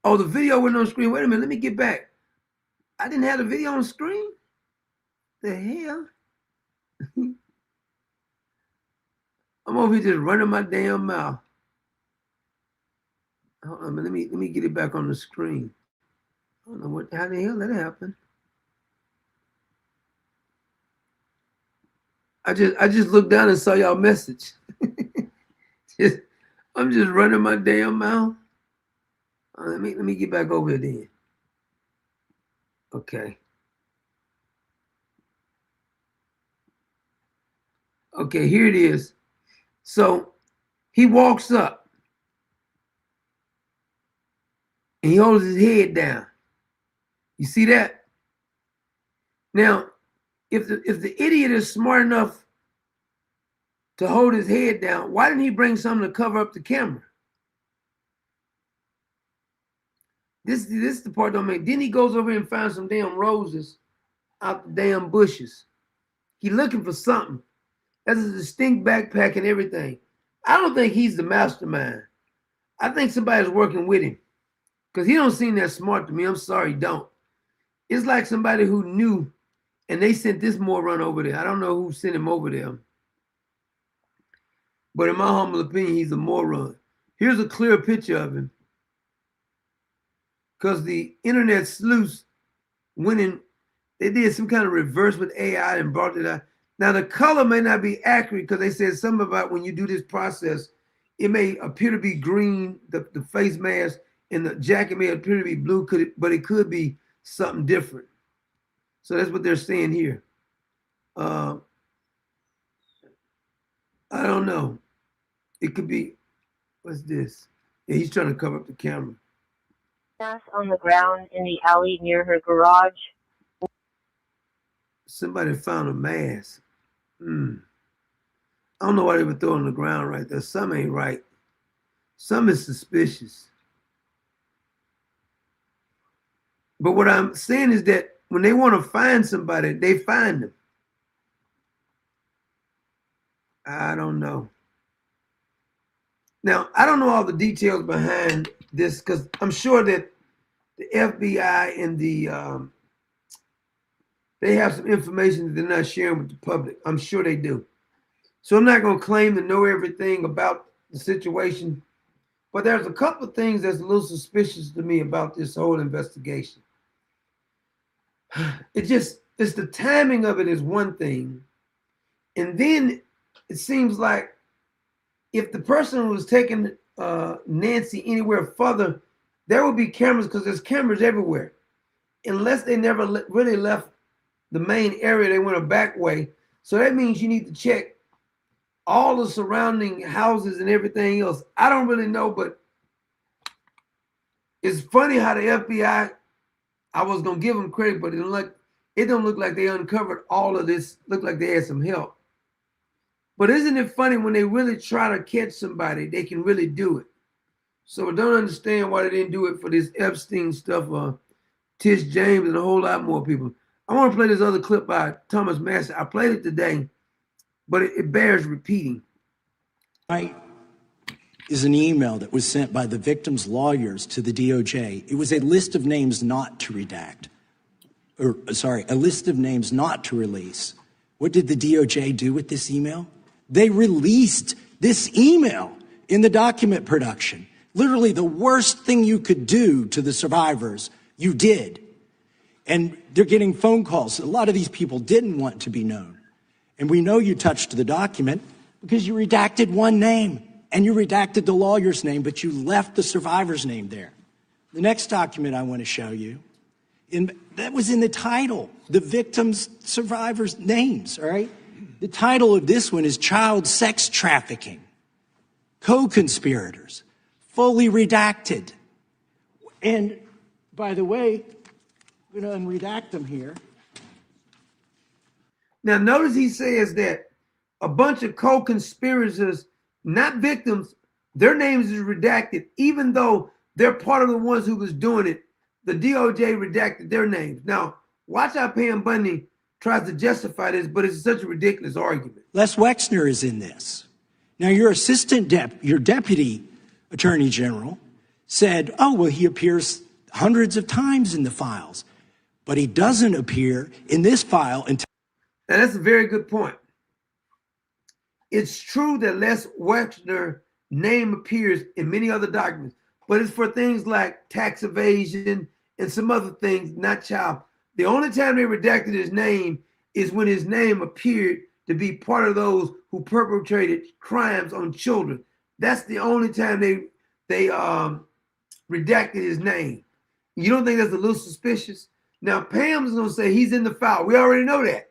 Oh, the video went on screen. Wait a minute. Let me get back. I didn't have the video on screen? The hell? I'm over here just running my damn mouth. Hold on, let me get it back on the screen. I don't know how the hell that happened. I just looked down and saw y'all message. I'm just running my damn mouth. Let me get back over here then. Okay. Okay, here it is. So he walks up and he holds his head down. You see that? Now, if the idiot is smart enough to hold his head down, why didn't he bring something to cover up the camera? This is the part don't make. Then he goes over and finds some damn roses out the damn bushes. He looking for something. That's a distinct backpack and everything. I don't think he's the mastermind. I think somebody's working with him. Because he don't seem that smart to me. I'm sorry, he don't. It's like somebody who knew and they sent this moron over there. I don't know who sent him over there. But in my humble opinion, he's a moron. Here's a clear picture of him. Because the internet sleuths went in, they did some kind of reverse with AI and brought it out. Now, the color may not be accurate because they said something about when you do this process, it may appear to be green, the face mask, and the jacket may appear to be blue, but it could be something different. So that's what they're saying here. I don't know. It could be, what's this? Yeah, he's trying to cover up the camera. On the ground in the alley near her garage. Somebody found a mask. I don't know why they would throw it on the ground right there. Some ain't right. Some is suspicious. But what I'm saying is that when they want to find somebody, they find them. I don't know. Now, I don't know all the details behind this because I'm sure that the FBI and they have some information that they're not sharing with the public. I'm sure they do. So I'm not going to claim to know everything about the situation, but there's a couple of things that's a little suspicious to me about this whole investigation. It's the timing of it is one thing. And then it seems like if the person was taking Nancy anywhere further, there would be cameras because there's cameras everywhere. Unless they never really left the main area, they went a back way. So that means you need to check all the surrounding houses and everything else. I don't really know, but it's funny how the FBI, I was gonna give them credit, but it don't look like they uncovered all of this. Look like they had some help. But isn't it funny when they really try to catch somebody, they can really do it. So I don't understand why they didn't do it for this Epstein stuff, Tish James and a whole lot more people. I want to play this other clip by Thomas Massey. I played it today, but it bears repeating. Right. Is an email that was sent by the victim's lawyers to the DOJ. It was a list of names not to redact, a list of names not to release. What did the DOJ do with this email? They released this email in the document production. Literally the worst thing you could do to the survivors, you did. And they're getting phone calls. A lot of these people didn't want to be known. And we know you touched the document because you redacted one name and you redacted the lawyer's name, but you left the survivor's name there. The next document I want to show you, that was in the title, the victim's survivors' names, all right? The title of this one is Child Sex Trafficking, Co-Conspirators, fully redacted. And by the way, I'm going to unredact them here. Now, notice he says that a bunch of co-conspirators, not victims, their names is redacted, even though they're part of the ones who was doing it. The DOJ redacted their names. Now, watch how Pam Bondi tries to justify this, but it's such a ridiculous argument. Les Wexner is in this. Now, your your deputy attorney general said, oh, well, he appears hundreds of times in the files, but he doesn't appear in this file until. Now, that's a very good point. It's true that Les Wexner's name appears in many other documents, but it's for things like tax evasion and some other things, not child. The only time they redacted his name is when his name appeared to be part of those who perpetrated crimes on children. That's the only time they redacted his name. You don't think that's a little suspicious? Now, Pam's gonna say he's in the file. We already know that.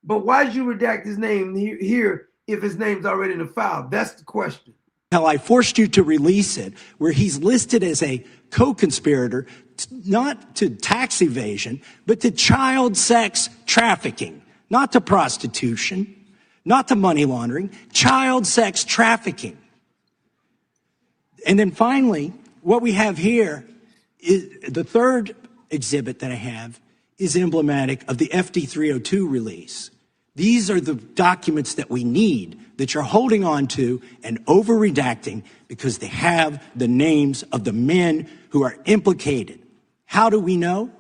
But why did you redact his name here if his name's already in the file? That's the question. Hell, I forced you to release it, where he's listed as a co-conspirator, not to tax evasion, but to child sex trafficking, not to prostitution, not to money laundering, child sex trafficking. And then finally, what we have here is the third exhibit that I have is emblematic of the FD 302 release. These are the documents that we need that you're holding on to and over redacting because they have the names of the men who are implicated. How do we know?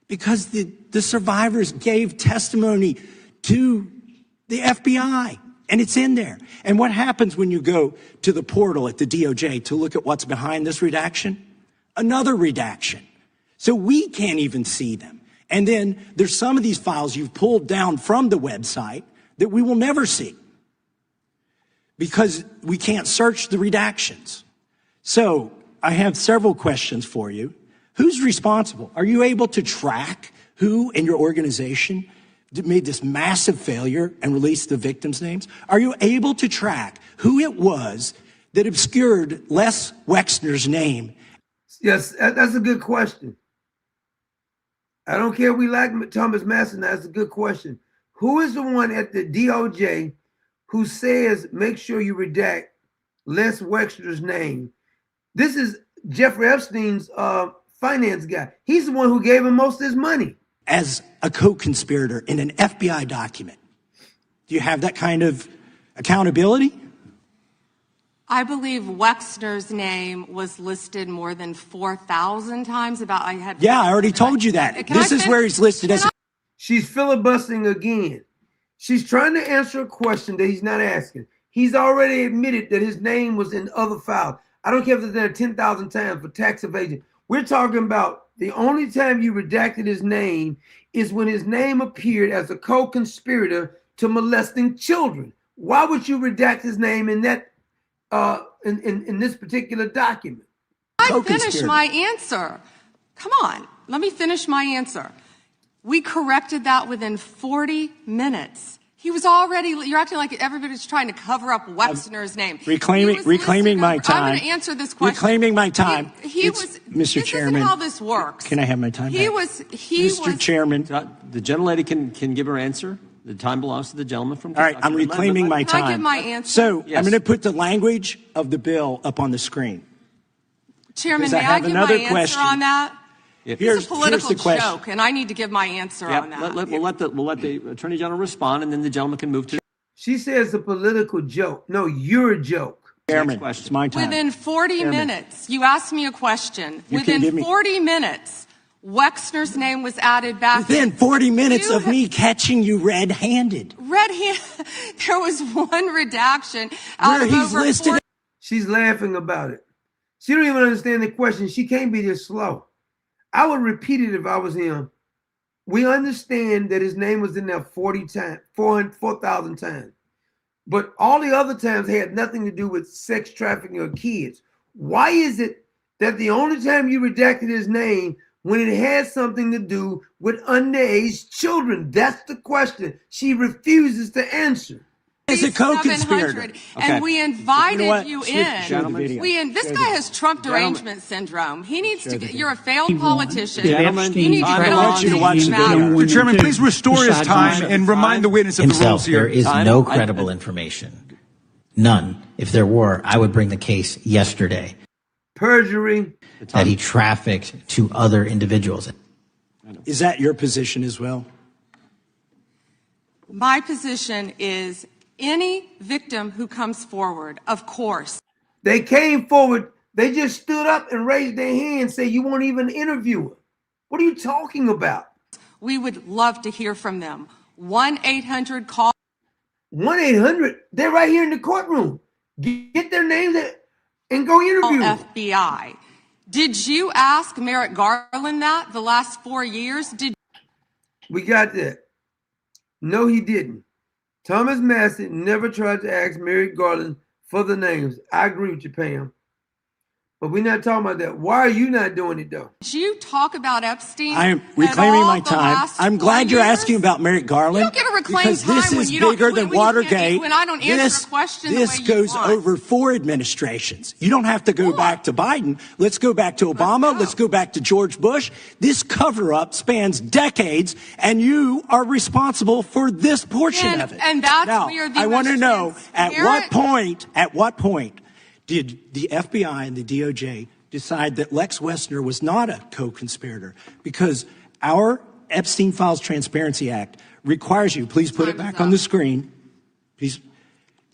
Because the survivors gave testimony to the FBI and it's in there. And what happens when you go to the portal at the DOJ to look at what's behind this redaction? Another redaction. So we can't even see them. And then there's some of these files you've pulled down from the website that we will never see because we can't search the redactions. So I have several questions for you. Who's responsible? Are you able to track who in your organization made this massive failure and released the victims' names? Are you able to track who it was that obscured Les Wexner's name? Yes, that's a good question. I don't care if we like Thomas Masson, that's a good question. Who is the one at the DOJ who says, make sure you redact Les Wexner's name? This is Jeffrey Epstein's finance guy. He's the one who gave him most of his money. As a co-conspirator in an FBI document. Do you have that kind of accountability? I believe Wexner's name was listed more than 4,000 times. Yeah, I already told you that. This is where he's listed as. She's filibustering again. She's trying to answer a question that he's not asking. He's already admitted that his name was in other files. I don't care if it's there 10,000 times for tax evasion. We're talking about the only time you redacted his name is when his name appeared as a co-conspirator to molesting children. Why would you redact his name in that in this particular document? I finish my answer. Come on, let me finish my answer. We corrected that within 40 minutes. He was already, you're acting like everybody's trying to cover up Wexner's name. Reclaiming my time. I'm going to answer this question. Reclaiming my time. He was, Mr. Chairman. This isn't how this works. Can I have my time back? Mr. Chairman. The gentlelady can give her answer. The time belongs to the gentleman from All right, I'm reclaiming my time. Can I give my answer? So Yes. I'm going to put the language of the bill up on the screen. Chairman, Because I may I have give my answer answer on that? Here's It's a political the question. joke, and I need to give my answer on that. We'll let the Attorney General respond, and then the gentleman can move to. She says a political joke. No, you're a joke. Chairman, it's my time. Within 40 minutes, you asked me a question. You can give Within me- 40 minutes, Wexner's name was added back. Within 40 minutes of me catching you red-handed. There was one redaction out Where of he's over listed. 40. She's laughing about it. She don't even understand the question. She can't be this slow. I would repeat it if I was him. We understand that his name was in there 4,000 times. But all the other times had nothing to do with sex trafficking or kids. Why is it that the only time you redacted his name when it has something to do with underage children? That's the question. She refuses to answer. As a co-conspirator. 700, and we invited you in. This guy has Trump Gentlemen. derangement syndrome. He needs to get, you're a failed politician. You Gentlemen, need to get on want you to watch these the video. matters. Mr. Chairman, please restore his time and remind the witness of the rules here. There is no credible information. None. If there were, I would bring the case yesterday. Perjury. That he trafficked to other individuals. Is that your position as well? My position is any victim who comes forward, of course. They came forward. They just stood up and raised their hand and said, you won't even interview her. What are you talking about? We would love to hear from them. 1-800 call. 1-800. They're right here in the courtroom. Get their names and go interview them. FBI. Did you ask Merrick Garland that the last 4 years? We got that. No, he didn't. Thomas Massey never tried to ask Merrick Garland for the names. I agree with you, Pam. But we're not talking about that. Why are you not doing it, though? Did you talk about Epstein? I am reclaiming my the time. last I'm 4 glad you're years? asking about Merrick Garland. You don't get to reclaim because time this when is you don't- bigger than when you can't- Watergate. when I don't answer a question the this way you goes want. over 4 administrations. You don't have to go back to Biden. Let's go back to Obama. Let's go back to George Bush. This cover-up spans decades, and you are responsible for this portion of it. And that's now, where the I want to know at what transparent- point did the FBI and the DOJ decide that Lex Wessner was not a co-conspirator? Because our Epstein Files Transparency Act requires you, please put it back on the screen, please,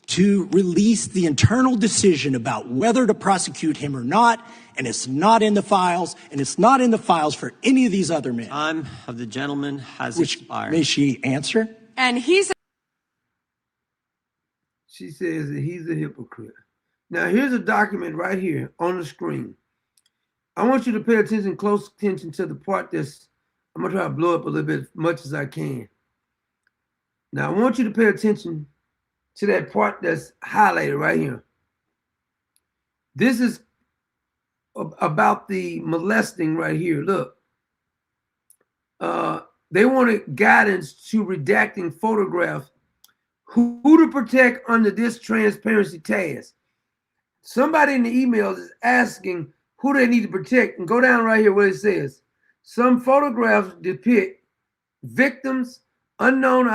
to release the internal decision about whether to prosecute him or not, and it's not in the files, and it's not in the files for any of these other men. Time of the gentleman has expired. May she answer? And he's She says that he's a hypocrite. Now, here's a document right here on the screen. I want you to pay close attention to the part that's, I'm going to try to blow up a little bit as much as I can. Now, I want you to pay attention to that part that's highlighted right here. This is about the molesting right here. Look, they wanted guidance to redacting photographs. Who to protect under this transparency task? Somebody in the emails is asking who they need to protect, and go down right here where it says, some photographs depict victims, unknown,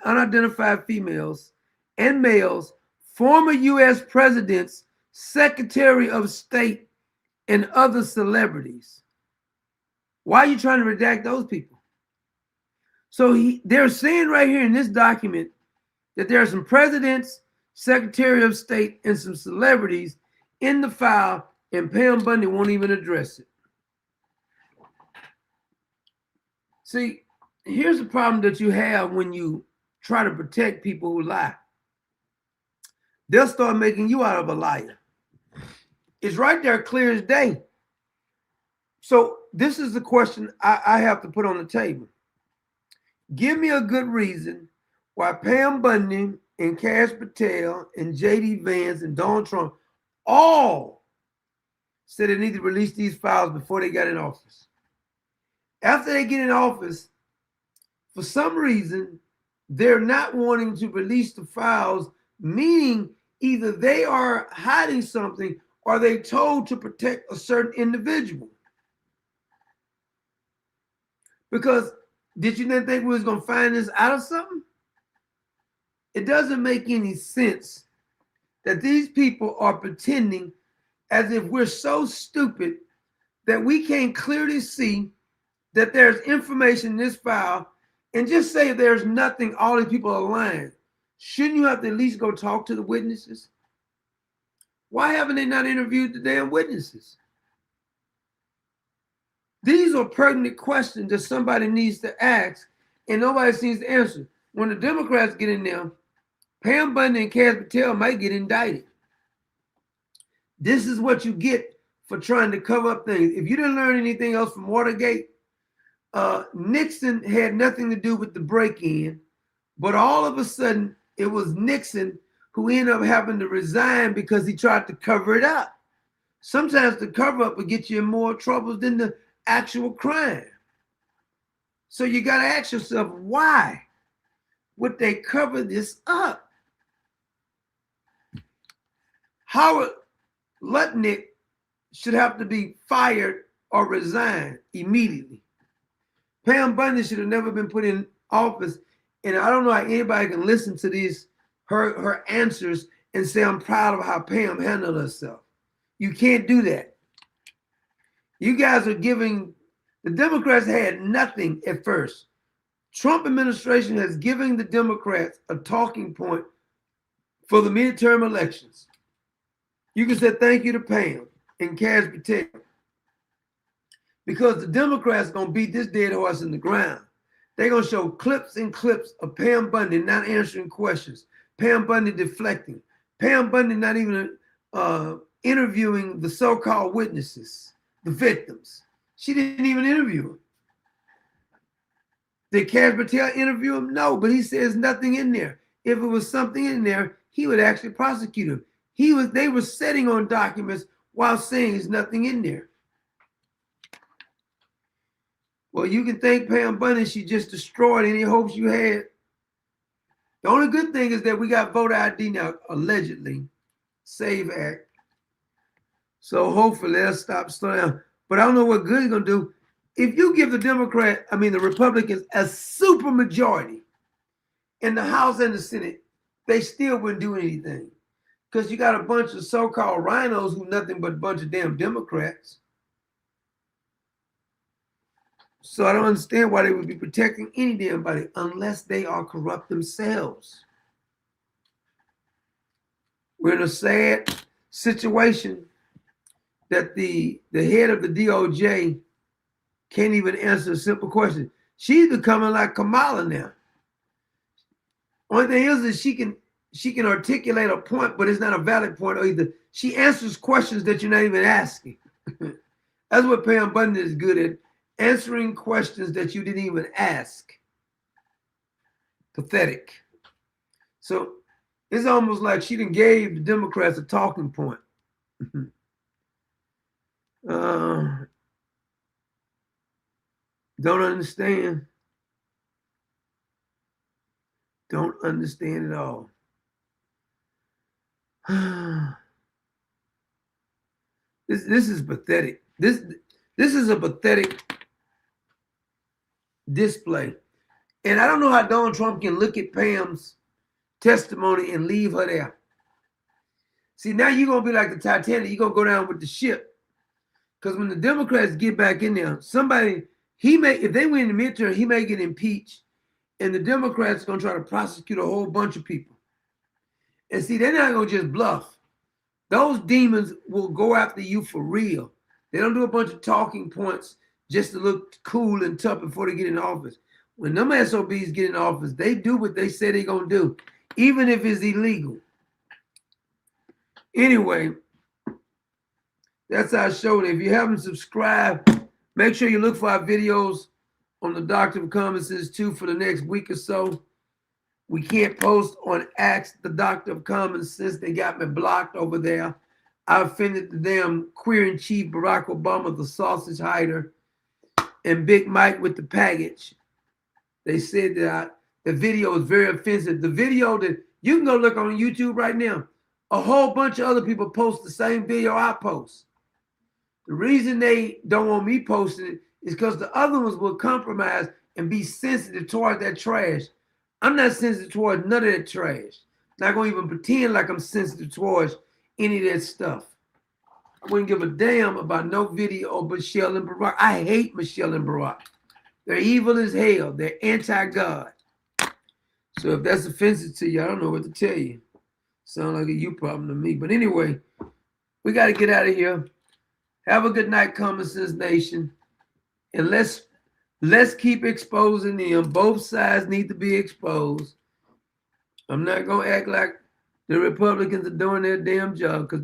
unidentified females and males, former U.S. presidents, Secretary of State, and other celebrities. Why are you trying to redact those people? So they're saying right here in this document that there are some presidents, Secretary of State, and some celebrities in the file, and Pam Bondi won't even address it. See, here's the problem that you have when you try to protect people who lie. They'll start making you out of a liar. It's right there, clear as day. So this is the question I have to put on the table. Give me a good reason why Pam Bondi and Cash Patel and J.D. Vance and Donald Trump all said they need to release these files before they got in office. After they get in office, for some reason, they're not wanting to release the files, meaning either they are hiding something or they told to protect a certain individual. Because did you not think we was going to find this out of something? It doesn't make any sense that these people are pretending as if we're so stupid that we can't clearly see that there's information in this file and just say there's nothing, all these people are lying. Shouldn't you have to at least go talk to the witnesses? Why haven't they not interviewed the damn witnesses? These are pertinent questions that somebody needs to ask and nobody seems to answer. When the Democrats get in there, Pam Bondi and Cash Patel might get indicted. This is what you get for trying to cover up things. If you didn't learn anything else from Watergate, Nixon had nothing to do with the break-in, but all of a sudden it was Nixon who ended up having to resign because he tried to cover it up. Sometimes the cover-up will get you in more trouble than the actual crime. So you got to ask yourself, why would they cover this up? Howard Lutnick should have to be fired or resign immediately. Pam Bondi should have never been put in office. And I don't know how anybody can listen to these, her answers and say, I'm proud of how Pam handled herself. You can't do that. You guys are giving, the Democrats had nothing at first. Trump administration has given the Democrats a talking point for the midterm elections. You can say thank you to Pam and Cash Patel, because the Democrats are going to beat this dead horse in the ground. They're going to show clips and clips of Pam Bondi not answering questions, Pam Bondi deflecting, Pam Bondi not even interviewing the so-called witnesses, the victims. She didn't even interview them. Did Cash Patel interview him? No, but he says nothing in there. If it was something in there, he would actually prosecute him. They were sitting on documents while saying there's nothing in there. Well, you can thank Pam Bondi. She just destroyed any hopes you had. The only good thing is that we got voter ID now, allegedly. SAVE Act. So hopefully they'll stop slowing down. But I don't know what good it's going to do. If you give the Republicans a super majority in the House and the Senate, they still wouldn't do anything. Because you got a bunch of so-called rhinos who nothing but a bunch of damn Democrats. So I don't understand why they would be protecting any damn body unless they are corrupt themselves. We're in a sad situation that the head of the DOJ can't even answer a simple question. She's becoming like Kamala now. Only thing is she can articulate a point, but it's not a valid point, or either she answers questions that you're not even asking. That's what Pam Bondi is good at. Answering questions that you didn't even ask. Pathetic. So it's almost like she done gave the Democrats a talking point. Don't understand. Don't understand at all. This is pathetic. This is a pathetic display. And I don't know how Donald Trump can look at Pam's testimony and leave her there. See, now you're going to be like the Titanic. You're going to go down with the ship. Because when the Democrats get back in there, if they win the midterm, he may get impeached. And the Democrats are going to try to prosecute a whole bunch of people. And see, they're not going to just bluff. Those demons will go after you for real. They don't do a bunch of talking points just to look cool and tough before they get in office. When them SOBs get in office, they do what they say they're going to do, even if it's illegal. Anyway, that's our show. If you haven't subscribed, make sure you look for our videos on the Doctrine of Common Sense 2 for the next week or so. We can't post on Ask the Doctor of Common Sense. They got me blocked over there. I offended the damn queer in chief Barack Obama, the sausage hider, and Big Mike with the package. They said that the video is very offensive. The video that you can go look on YouTube right now, a whole bunch of other people post the same video I post. The reason they don't want me posting it is because the other ones will compromise and be sensitive toward that trash. I'm not sensitive toward none of that trash. Not gonna even pretend like I'm sensitive towards any of that stuff. I wouldn't give a damn about no video of Michelle and Barack. I hate Michelle and Barack. They're evil as hell. They're anti-God. So if that's offensive to you, I don't know what to tell you. Sound like a you problem to me. But anyway, we got to get out of here. Have a good night, Common Sense Nation. And let's keep exposing them. Both sides need to be exposed. I'm not going to act like the Republicans are doing their damn job because